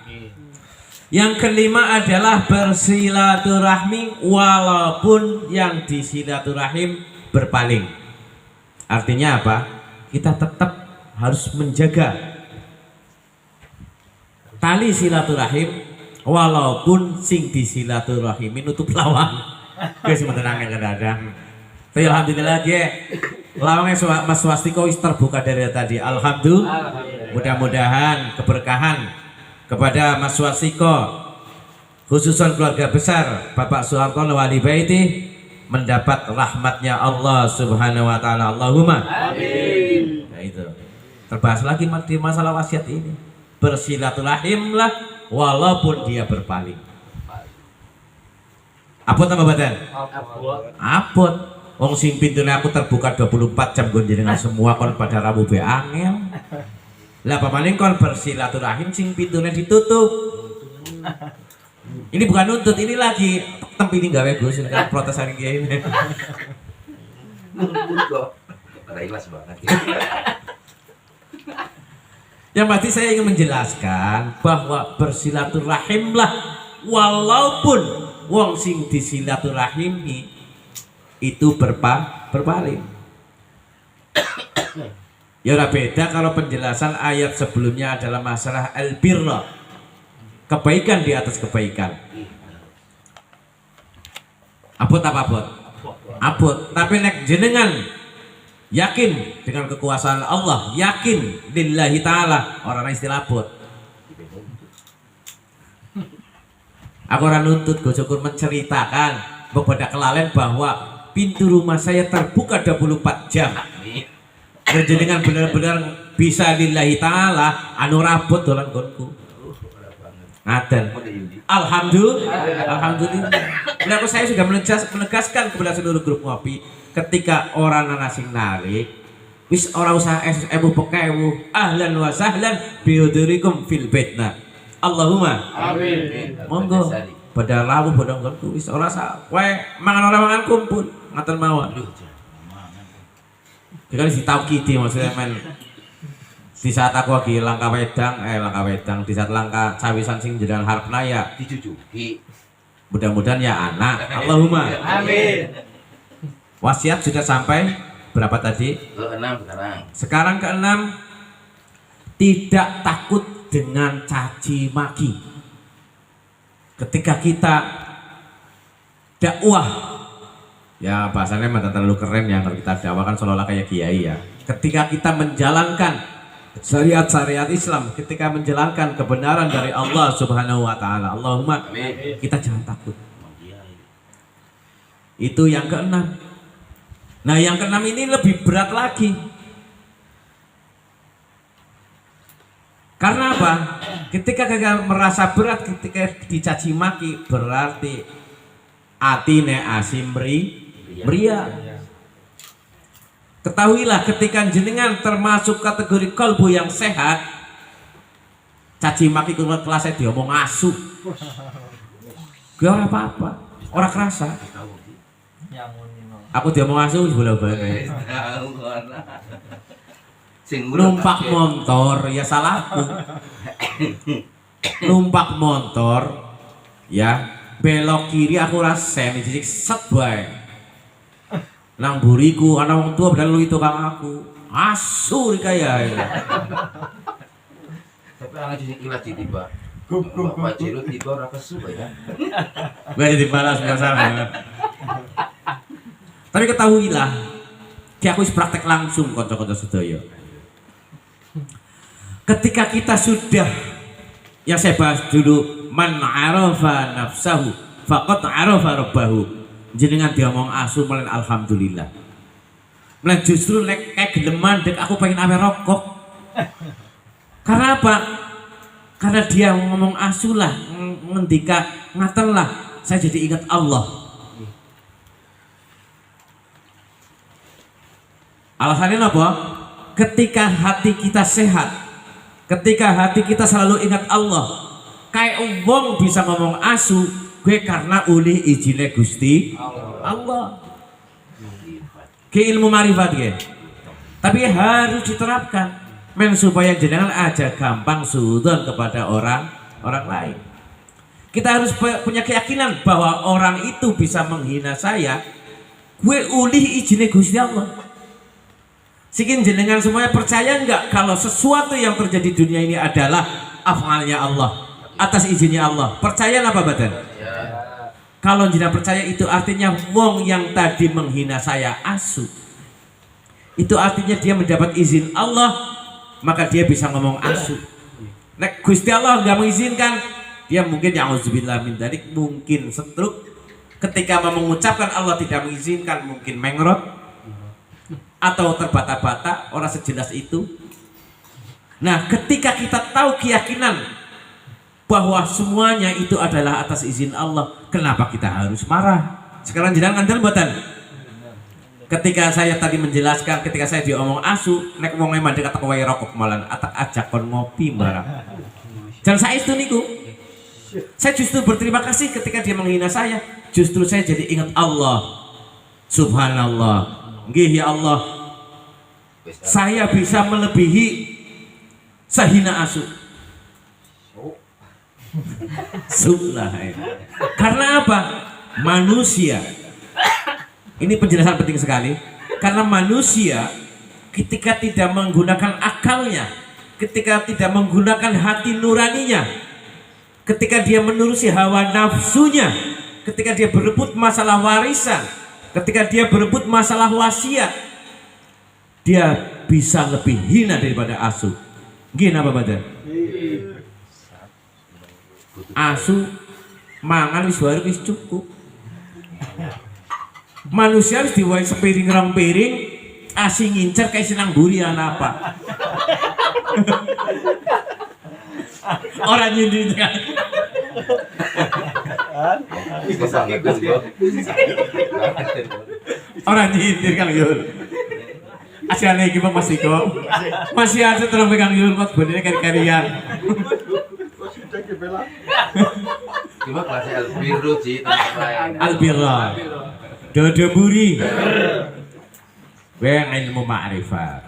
Yang kelima adalah bersilaturahmi walaupun yang disilaturahim berpaling. Artinya apa? Kita tetap harus menjaga tali silaturahim walaupun sing disilaturahimi nutup lawang. Guys menenangkan kadang. Tapi alhamdulillah dia lawangnya Mas Swastiko terbuka dari tadi. Alhamdulillah. Mudah-mudahan keberkahan kepada Mas Swastiko, khususan keluarga besar Bapak Soeharto wali baiti mendapat rahmatnya Allah Subhanahu wa taala. Allahumma amin. Nah itu. Terbahas lagi di masalah wasiat ini. Bersilaturahimlah walaupun dia berpaling. Apot apa badan? Apot. Wong sing pintune aku terbuka 24 jam gon jenengan semua kon pada Rabu be angel. Lah pamaning kon bersilaturahim sing pintune ditutup. Ini bukan nuntut, ini lagi tempi ini gawe Gus kan protes hari ini. Pada ikhlas banget. Yang pasti saya ingin menjelaskan bahwa bersilaturahimlah walaupun wong sing disilaturahimi itu berpaling. Ya ora beda kalau penjelasan ayat sebelumnya adalah masalah al-birra, kebaikan di atas kebaikan. Abot apa abot? Abot. Tapi nek jenengan yakin dengan kekuasaan Allah, yakin lillahi ta'ala, orang istilah abot. Aku orang nuntut, gue syukur menceritakan kepada kelalen bahwa pintu rumah saya terbuka 24 jam. Dan jenengan benar-benar bisa lillahi ta'ala anu rabot dolan konku. Ngaten. Alhamdulillah. Alhamdulillah. Nah, saya sudah menegaskan kepada seluruh grup ngopi, ketika orang sing narik wis ora usah ewu pekewu, ahlan wa sahlan biudurikum fil baitna. Allahumma Amin. monggo pada lawuh bodong nggonku wis ora sak kowe mangan ora mangan kumpul ngaten mawon. Dikali si taukidi maksudnya men di saat aku lagi langkah wedang di saat langkah cawisan sing jenengan harapna ya dicucuki. mudah-mudahan ya anak. Allahumma Amin. wasiat sudah sampai berapa tadi? Keenam sekarang. Sekarang keenam, tidak takut dengan caci maki. Ketika kita dakwah, ya bahasanya memang terlalu keren ya kalau kita dakwah kan seolah-olah kayak kiai ya. Ketika kita menjalankan syariat-syariat Islam, ketika menjalankan kebenaran dari Allah Subhanahu wa taala, Allahumma kita jangan takut. Itu yang keenam. Nah, yang keenam ini lebih berat lagi. Karena apa? Ketika kita merasa berat ketika dicaci maki, berarti atine asim mria. Ketahuilah ketika jenengan termasuk kategori kalbu yang sehat, caci maki keluar kelasnya diomong asu. Gak ora apa-apa, ora kerasa. Aku diomong asu bola-bali. Numpak motor ya salahku. Numpak motor ya belok kiri aku rasen jadi set bae. Nang buriku ana wong tua padahal lu itu kang aku. Asu kaya. Tapi ana jadi ilat tiba. Bapak Jirut tiba ora kesu ya. Gak dibalas biasa. Tapi ketahuilah, ki aku praktek langsung kanca-kanca sedaya. Ketika kita sudah yang saya bahas dulu, man arafa nafsahu faqad arafa rabbahu. Jenengan diomong asu melen alhamdulillah. Melen justru lek kayak geleman dek aku pengen awe rokok. Karena apa? Karena dia ngomong asu lah, ngendika ngaten lah, saya jadi ingat Allah. Alasannya apa? Ketika hati kita sehat, ketika hati kita selalu ingat Allah, kayak wong bisa ngomong asu, gue karena uli ijine Gusti Allah. Ke ilmu marifat gue. Tapi harus diterapkan, men supaya jenengan aja gampang suudzon kepada orang lain. Kita harus punya keyakinan bahwa orang itu bisa menghina saya, gue uli ijine Gusti Allah. Sikin jenengan semuanya percaya enggak kalau sesuatu yang terjadi di dunia ini adalah afalnya Allah, atas izinnya Allah? Percaya apa badan? Kalau jenengan percaya itu artinya wong yang tadi menghina saya asu. Itu artinya dia mendapat izin Allah, maka dia bisa ngomong asu. Nek Gusti Allah enggak mengizinkan, dia mungkin ya'udzubillah min dzalik, mungkin setruk. Ketika mau mengucapkan Allah tidak mengizinkan, mungkin mengrot atau terbata-bata, orang sejelas itu. Nah, ketika kita tahu keyakinan bahwa semuanya itu adalah atas izin Allah, kenapa kita harus marah? Sekarang jenengan ngandel mboten? Ketika saya tadi menjelaskan, ketika saya diomong asu, nek wong mandek kata kowe rokok malan, atak ajak kon ngopi barang. Jangan saya itu niku. Saya justru berterima kasih ketika dia menghina saya, justru saya jadi ingat Allah. Subhanallah. Nggih ya Allah, saya bisa melebihi sehina asu. Sublah. Karena apa? Manusia. Ini penjelasan penting sekali. Karena manusia ketika tidak menggunakan akalnya, ketika tidak menggunakan hati nuraninya, ketika dia menurusi hawa nafsunya, ketika dia berebut masalah warisan, ketika dia berebut masalah wasiat, dia bisa lebih hina daripada asu. Gini apa badan? Asu mangan wis baru wis cukup. Manusia harus diwai sepiring rong piring, asing ngincer kayak senang durian apa? Orang nyindir kan? Orang nyindir kan Yul. Asyik lagi bang Mas Iko. Masih ada terang pegang Yul kok sebenarnya kari-karian. Cuma kelasnya Albiru Ci, tempat lain. Albirra. Dodo buri. Weng ilmu ma'rifat.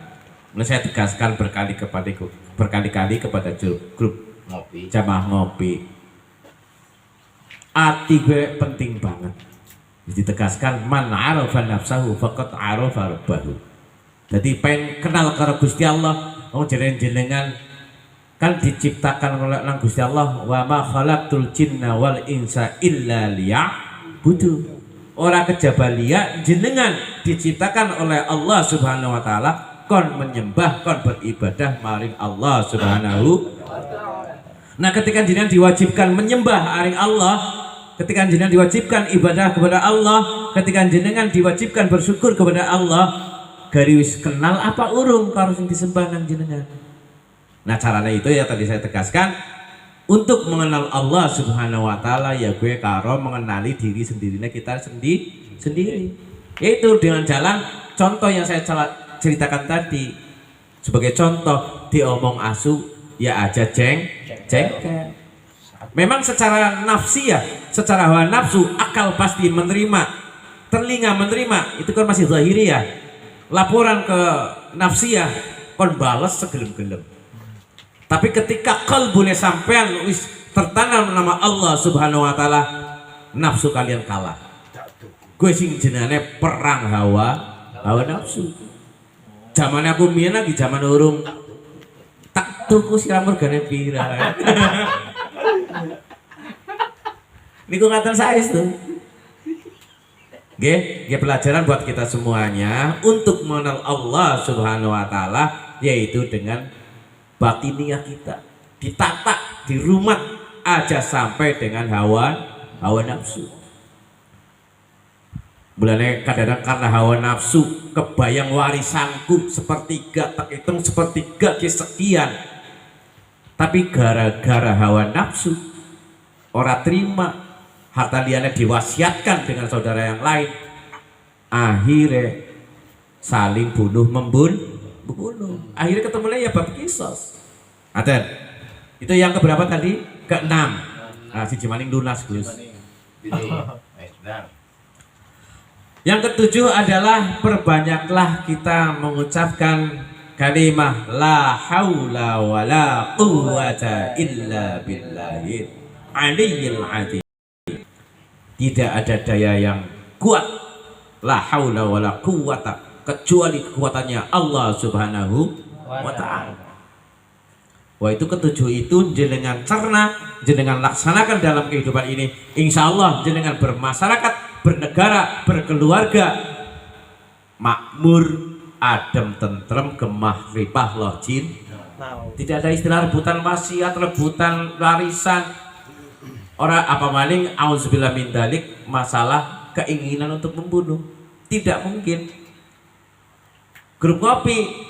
Mulai saya tegaskan berkali-kali kepada grup Ngopi. jamaah ngopi. Ati gue penting banget. Ditegaskan man arafa nafsahu faqad arafa rabbahu. Jadi pengen kenal karo Gusti Allah, wong jenengan kan diciptakan oleh Gusti Allah, wa ma khalaqtul jinna wal insa illa liya'budu. Ora kejaba liya jenengan diciptakan oleh Allah Subhanahu wa taala kon menyembah, kon beribadah maring Allah Subhanahu. Nah, ketika jenengan diwajibkan menyembah maring Allah, ketika jenengan diwajibkan ibadah kepada Allah, ketika jenengan diwajibkan bersyukur kepada Allah, garis kenal apa urung karo sing disembah nang jenengan. Nah, caranya itu ya tadi saya tegaskan, untuk mengenal Allah Subhanahu wa taala ya gue karo mengenali diri sendirinya kita sendiri. Itu dengan jalan contoh yang saya ceritakan tadi. Sebagai contoh, diomong asu ya aja jengkel. Memang secara nafsiyah, secara hawa nafsu, akal pasti menerima, telinga menerima, itu kan masih zahiri ya. Laporan ke nafsiyah kon balas segelem-gelem. Tapi ketika qalbune sampean wis tertanam nama Allah Subhanahu wa taala, nafsu kalian kalah. Gue sing jenenge perang hawa nafsu. Zaman aku mbiyen lagi zaman urung tak tuku siram regane pira. Niku ngaten saestu. Nggih pelajaran buat kita semuanya untuk mengenal Allah Subhanahu wa taala, yaitu dengan batiniah kita ditata di rumah aja sampai dengan hawa nafsu. Mulane kadang-kadang karena hawa nafsu kebayang warisanku sepertiga, tak hitung sepertiga kesekian, tapi gara-gara hawa nafsu ora terima harta liane diwasiatkan dengan saudara yang lain, akhirnya saling membunuh. Akhirnya ketemunya ya bab kisos. Aten. Itu yang keberapa tadi? Keenam. Nah, si Jimaning lunas, Gus. Yang ketujuh adalah perbanyaklah kita mengucapkan kalimah la haula wala quwwata illa billahil aliyyil azim. Tidak ada daya yang kuat, la haula wala quwwata, kecuali kekuatannya Allah Subhanahu wa ta'ala. Wah, itu ketujuh itu jenengan cerna, jenengan laksanakan dalam kehidupan ini, insya Allah jenengan bermasyarakat, bernegara, berkeluarga makmur, adem, tentrem, gemah, ripah, loh jin. Tidak ada istilah rebutan wasiat, rebutan warisan. Orang apa maling auzubillah min dalik, masalah keinginan untuk membunuh. Tidak mungkin. Grup ngopi,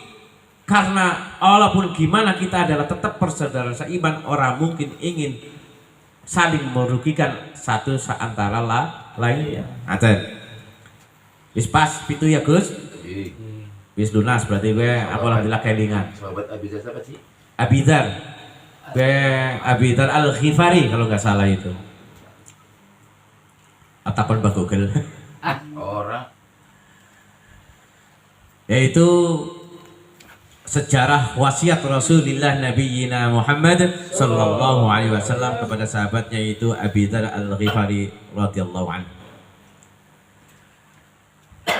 karena walaupun gimana kita adalah tetap persaudaraan seiman, orang mungkin ingin saling merugikan satu antara lainnya. Aten. Wis pas pitu ya Gus. Wis lunas berarti gue alhamdulillah kelingan. Sahabat Abizar siapa sih? Abidar Al-Ghifari kalau nggak salah itu. Ataupun Mbak Google. Orang. Yaitu sejarah wasiat Rasulullah Nabiyina Muhammad sallallahu alaihi wasallam kepada sahabatnya, itu Abidar Al-Ghifari radhiyallahu anhu.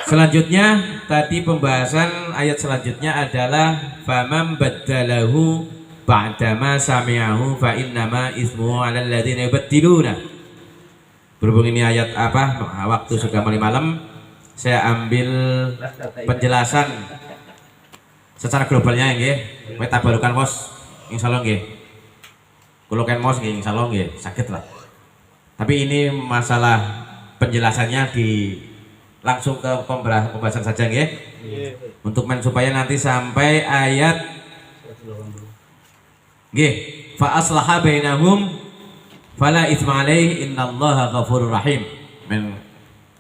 Selanjutnya tadi pembahasan ayat selanjutnya adalah faman baddalahu ba'dama sami'ahu fa innama ismuhu 'alal ladzina yubaddiluna. Berhubung ini ayat apa? Waktu sudah malam, saya ambil penjelasan secara globalnya nggih. Kita barukan Mos insyaallah nggih. Kulo kan Mos nggih insyaallah nggih, sakit lah. Tapi ini masalah penjelasannya langsung ke pembahasan saja nggih. Untuk supaya nanti sampai ayat nggih, fa aslaha bainahum fala itsma alaihi innallaha ghafurur rahim. Men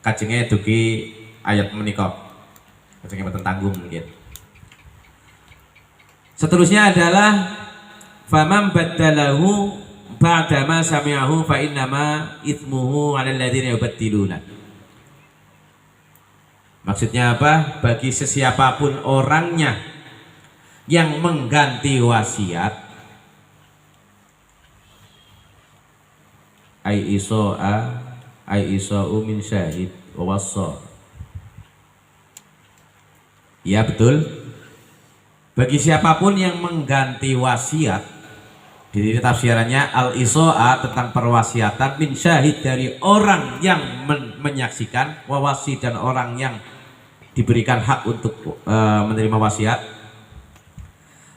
kajenge dugi ayat menika. Kajenge mboten tanggung nggih. Seterusnya adalah faman baddalahu ba'dama sami'ahu fa innama itsmuhu 'alal ladzina yubaddiluna. Maksudnya apa? Bagi sesiapapun orangnya yang mengganti wasiat, ai isa'u min syahid wa wassa. Ya betul. Bagi siapapun yang mengganti wasiat, di tafsirannya al-isa'a tentang perwasiatan min syahid dari orang yang menyaksikan, wawasi dan orang yang diberikan hak untuk menerima wasiat.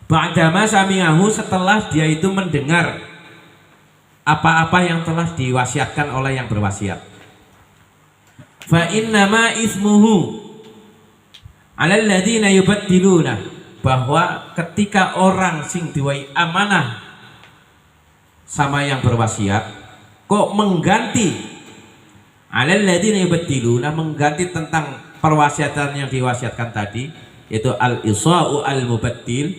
Ba'dama sami'ahu, setelah dia itu mendengar apa-apa yang telah diwasiatkan oleh yang berwasiat. Fa innama ismuhu 'alal ladzina yubaddiluna, bahwa ketika orang sing diwai amanah sama yang berwasiat kok mengganti 'alal ladzina yubaddiluna, mengganti tentang perwasiatan yang diwasiatkan tadi, yaitu al-isa'u al-mubaddil,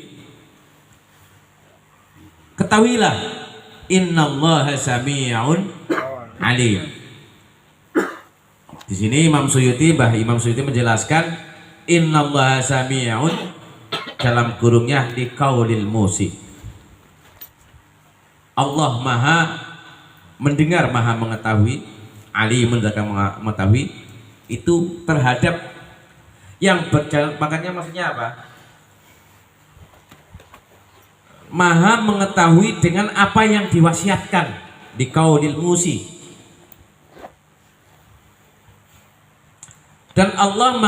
ketahuilah innallaha sami'un alim. Di sini Imam Suyuti menjelaskan innallaha sami'un dalam kurungnya di qaulil musi. Allah maha mendengar, maha mengetahui, alimun mengetahui itu terhadap yang berjalan. Makanya maksudnya apa? Maha mengetahui dengan apa yang diwasiatkan di qaulil musi. Dan Allah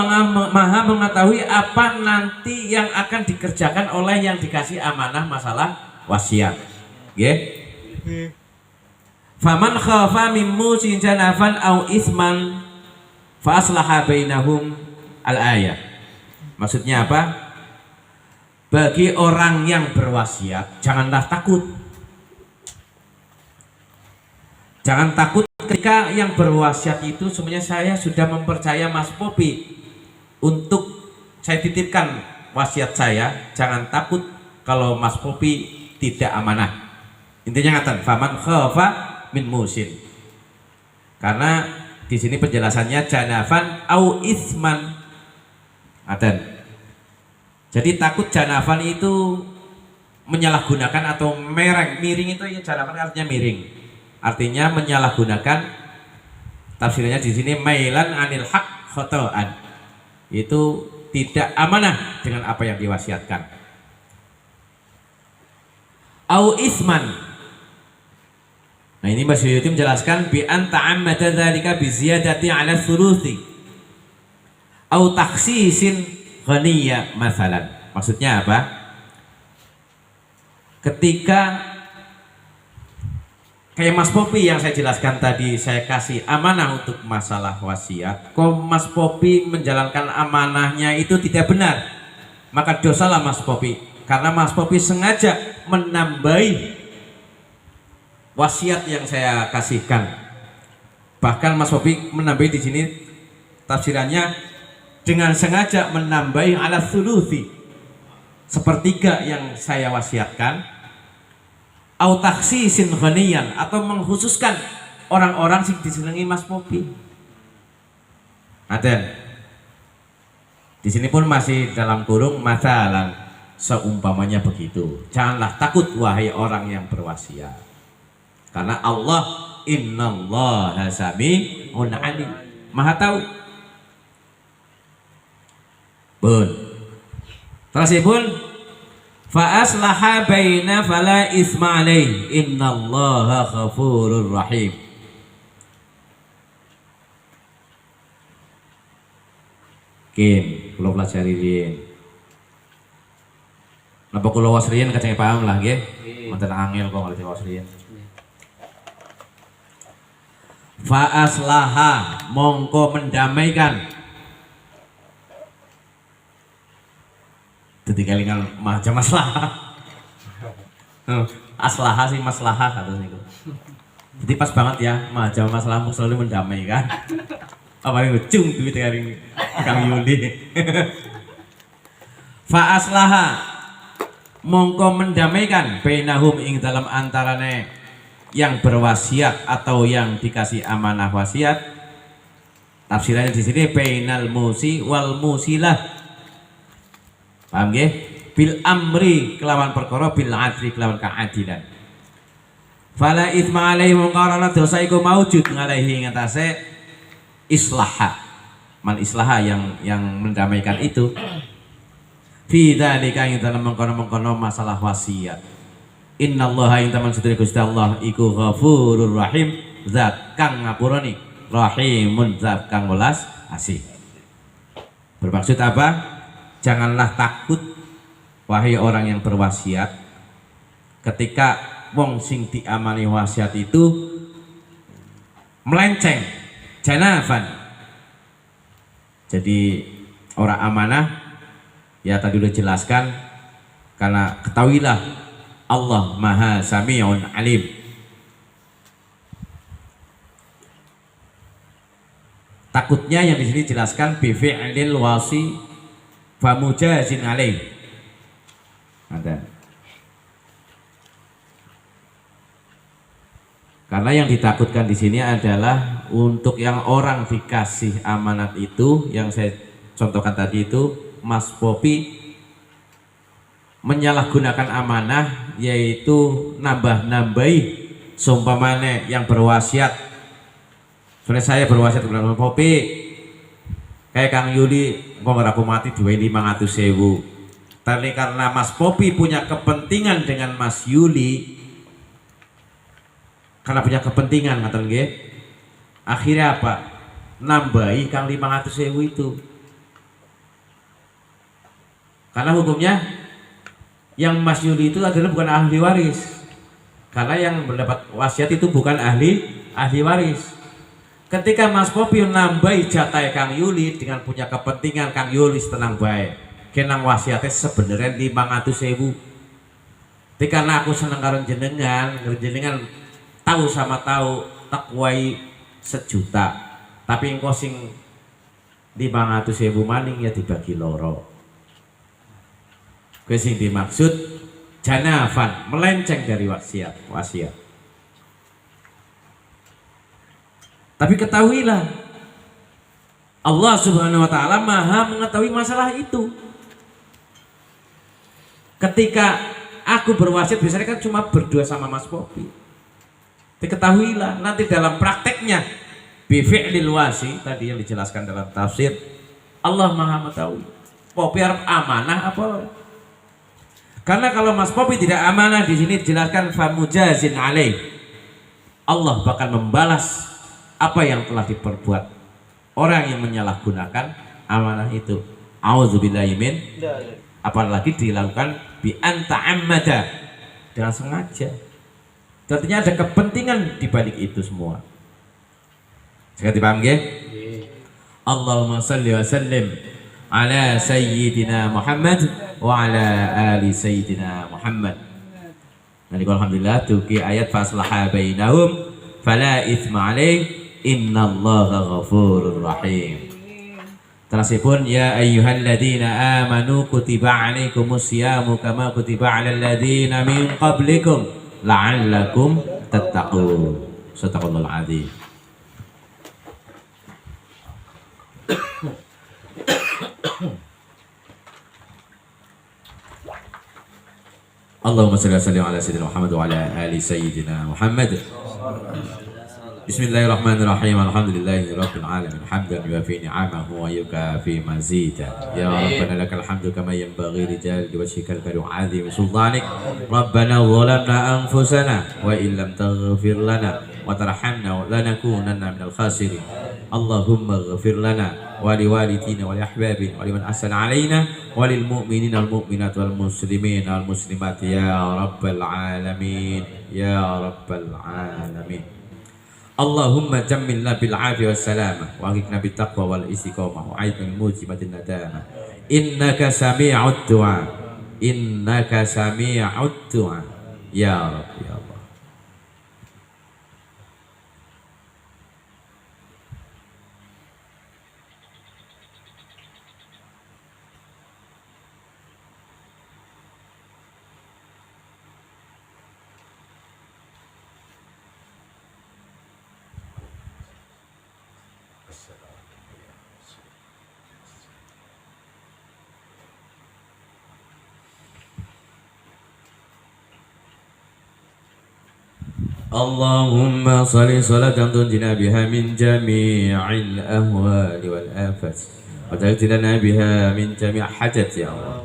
maha mengetahui apa nanti yang akan dikerjakan oleh yang dikasih amanah masalah wasiat. Nggih. Faman khafa min musin janafan au isman fa aslaha bainahum al-ayat. Maksudnya apa? Bagi orang yang berwasiat, janganlah takut. Jangan takut ketika yang berwasiat itu sebenarnya saya sudah mempercaya Mas Popi untuk saya titipkan wasiat saya. Jangan takut kalau Mas Popi tidak amanah. Intinya ngaten, faman khafa min musin. Karena di sini penjelasannya janafan au isman. Ngaten. Jadi takut janafan itu menyalahgunakan atau miring itu ya, janafan artinya miring. Artinya menyalahgunakan, tafsirnya di sini mailan anil haq khata'an, itu tidak amanah dengan apa yang diwasiatkan. Au isman. Nah ini Mas Yuyuti menjelaskan bi an ta'ammada dzalika bi ziyadati 'ala thuluthi au takhsisin ghaniyya masalan. Maksudnya apa? Ketika kayak Mas Popi yang saya jelaskan tadi, saya kasih amanah untuk masalah wasiat, kok Mas Popi menjalankan amanahnya itu tidak benar, maka dosalah Mas Popi, karena Mas Popi sengaja menambahi wasiat yang saya kasihkan. Bahkan Mas Popi menambahi di sini tafsirannya dengan sengaja menambahi ala thuluthi, sepertiga yang saya wasiatkan, au takhsisin ghaniyan, atau mengkhususkan orang-orang sing disenengi Mas Popi. Ada. Di sini pun masih dalam kurung masalah, seumpamanya begitu. Janganlah takut wahai orang yang berwasiat. Karena Allah innallaha sami'un alim. Maha tahu. Bun. Terus Bun, fa aslaha baina fala isma alaih innallaha ghafurur rahim. Kin, kula pelajari riyen. Napa kula was riyen kacang paham lah nggih. Mboten angel kok ngerti was riyen. Fa aslaha, mongko mendamaikan. Jadi kalingan macam masalah. Aslaha sih maslaha katanya itu. Jadi pas banget ya, macam masalahmu selalu mendamaikan. Apa yang ujung duit hari ini Kang Yuli. Fa aslaha, mongko mendamaikan bainahum ing dalam antarane yang berwasiat atau yang dikasih amanah wasiat, tafsirannya di sini bainal musi wal musilah. Paham nggih? Bil amri kelawan perkara, bil adli kelawan keadilan. Fala itsma alaihi mungkarana dosa iku maujud ngalehi ngatasé islaha. Man islaha yang mendamaikan itu. Fi dzalika ing dalam mengkono-mengkono masalah wasiat. Innallaha ing taman sedaya Gusti Allah iku Ghafurur Rahim, zat kang ngapurani, Rahimun zat kang welas asih. Bermaksud apa? Janganlah takut wahai orang yang berwasiat ketika wong sing diamani wasiat itu melenceng, janafan. Jadi orang amanah ya tadi udah jelaskan, karena ketahuilah Allah Maha Sami'un Alim. Takutnya yang di sini jelaskan bi fi'lil wasi fa mujazin alaih. Ada. Karena yang ditakutkan di sini adalah untuk yang orang dikasih amanat itu, yang saya contohkan tadi itu, Mas Popi menyalahgunakan amanah, yaitu nambah-nambahi seumpamane yang berwasiat. Soalnya saya berwasiat kepada Mas Popi, kayak Kang Yuli kok aku mati duwe 500.000. Tapi karena Mas Popi punya kepentingan dengan Mas Yuli, karena punya kepentingan ngaten nggih, akhirnya apa? Nambahi Kang 500.000 itu. Karena hukumnya yang Mas Yuli itu adalah bukan ahli waris, karena yang mendapat wasiat itu bukan ahli waris. Ketika Mas Popi nambahi jatah Kang Yuli dengan punya kepentingan Kang Yuli tenang baik, kenang wasiatnya sebenarnya 500.000. Tapi karena aku seneng karo jenengan tahu sama tahu takwai 1 juta, tapi engkau sing 500.000 maning ya dibagi loro. Kuwi sing dimaksud janafan, melenceng dari wasiat. Tapi ketahuilah Allah Subhanahu wa taala Maha mengetahui masalah itu. Ketika aku berwasiat biasanya kan cuma berdua sama Mas Popi. Diketahuilah nanti dalam prakteknya bi fi'lil wasi tadi yang dijelaskan dalam tafsir, Allah Maha mengetahui Popi harus amanah apa. Karena kalau Mas Popi tidak amanah, di sini dijelaskan famujazin alaih, Allah bakal membalas apa yang telah diperbuat orang yang menyalahgunakan amanah itu. Auzubillahi min, apalagi dilakukan bi anta ammada, dengan sengaja. Artinya ada kepentingan di balik itu semua. Saya dipaham nggih? Allahumma shalli wa sallim ala sayyidina Muhammad wa ala ali sayyidina Muhammad. Nanti alhamdulillah tuki ayat faslaha bainahum fala itsma alaih innallaha ghafurur rahim. Terasipun ya ayyuhalladzina amanu kutiba alaikumus syamu kama kutiba alal ladzina min qablikum la'allakum tattaqun. Shadaqallahul adzim. Allahumma shalli wa sallim ala sayyidina Muhammad wa ala ali sayyidina Muhammad. Bismillahirrahmanirrahim. Alhamdulillahi rabbil alamin. Hamdan yuwafi ni'amahu wa yukafi mazida. Ya Rabbana lakal hamdu kama yanbaghi li jalali wajhikal karim azim sultanik. Rabbana zalamna anfusana wa illam taghfir lana wa tarhamna lanakunanna minal khasirin. Allahumma ighfir lana wa liwalidina wa li ahbabina wa liman ahsana alaina wa lil mu'minina wal mu'minat wal muslimina wal muslimat ya rabbal alamin ya rabbal alamin. Allahumma jammilna bil afiyah was salamah wa aghithna bit taqwa wal istiqamah wa a'idna min mujibatin nadamah. Innaka sami'ud du'a, innaka sami'ud du'a ya Rabbi ya Allah. اللهم صل صلاة تنجينا بها من جميع الأهوال والآفات وتغفر بها من جميع حاجات يا الله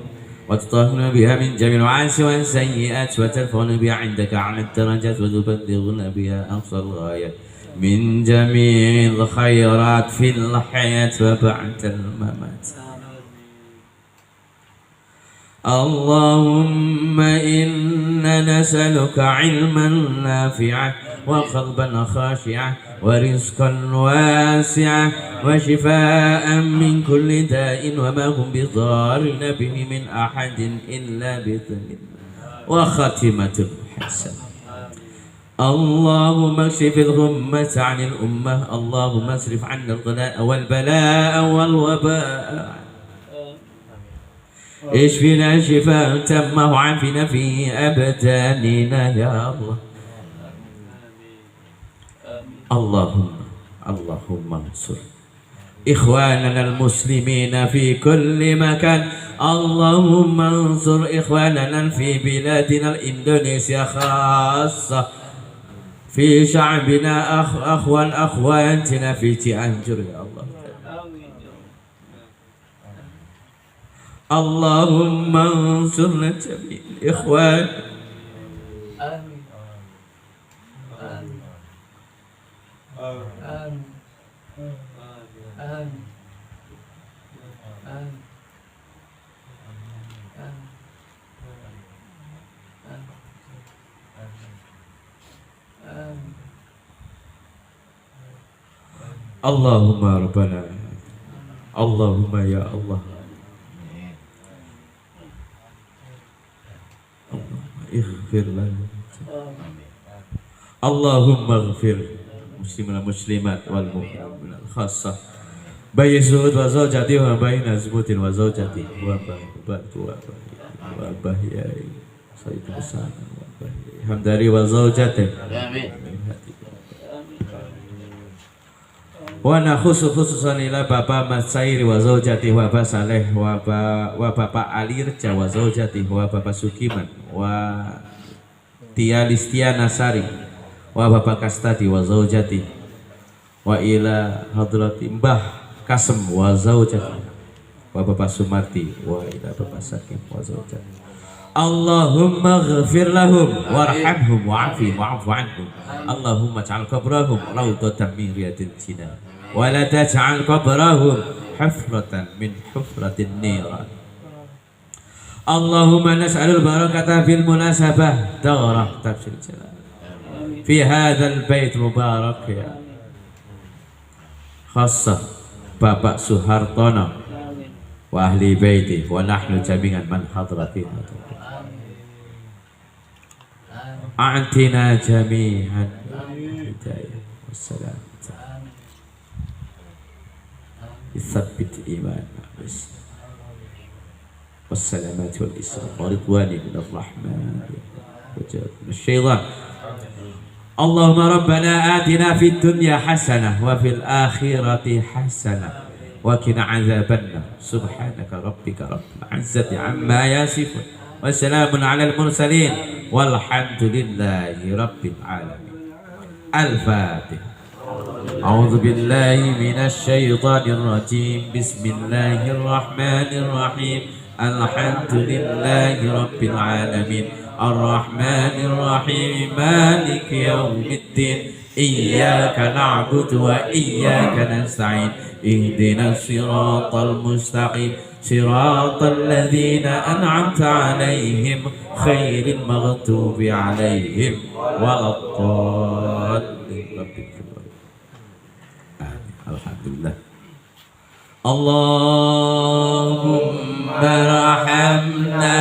وتطهرنا بها من جميع المعاصي والسيئات وترفعنا بها عندك أعلى الدرجات وتبلغنا بها أقصى الغايات من جميع الخيرات في الحياة وبعد الممات. اللهم إنا نسألك علما نافعا وقلبا خاشعا ورزقا واسعا وشفاء من كل داء وما هم بضارين به من أحد إلا بإذن الله وخاتمة حسنة. اللهم اكشف الغمة عن الأمة. اللهم اصرف عنا الغلاء والبلاء والوباء. اشفنا شفاء تامة وعافنا في أبداننا يا الله. اللهم انصر إخواننا المسلمين في كل مكان. اللهم انصر إخواننا في بلادنا الإندونيسيا خاصة في شعبنا أخواتنا في تيانجر يا الله. اللهم انصرنا جميع الإخوان. آمين آمين آمين آمين آمين اللهم ربنا اللهم يا الله اغفر لنا. اللهم اغفر المسلمين والمسلمات والمؤمنين الخاصة بين زهد وزوجتي وبين زبوت وزوجتي وبهياي سيد حسان حمداري وزوجته Wana khususan ila Bapak Matsairi wa zaujati wa Bapak Saleh wa Bapak Alirja wa zaujati wa Bapak Sukiman wa Tia Listia Nasari wa Bapak Kastadi wa zaujati wa ila hadrati Mbah Kasem wa zaujati wa Bapak Sumarti wa ila Bapak Sakim wa zaujati. Allahumma ghafir lahum warhamhum wa'afihim wa'afu anhum. Allahumma ja'al qabrahum rawdatan min riyadil jinan wa la taj'al qabrahum hufratan min hufratin niran. Allahumma nas'alul barakata fil munasabah dawrah tafsir jalal fi hadzal bait mubarak ya khassa Bapak Suhartono wa ahli baiti wa nahnu jami'an man hadrati a'tina jami'an hidayah wassalam ithabbit iman والسلامات والإسراء ورضوان من الرحمن وجاب من الشيطان. اللهم ربنا آتنا في الدنيا حسنة وفي الآخرة حسنة وقنا عذاب النار. سبحانك ربك رب العزة عما يصفون وسلام على المرسلين والحمد لله رب العالمين. الفاتحة. أعوذ بالله من الشيطان الرجيم. بسم الله الرحمن الرحيم. الحمد لله رب العالمين الرحمن الرحيم مالك يوم الدين إياك نعبد وإياك نستعين اهدنا الصراط المستقيم صراط الذين أنعمت عليهم خير المغضوب عليهم ولا الضالين. الحمد لله. اللهم ارحمنا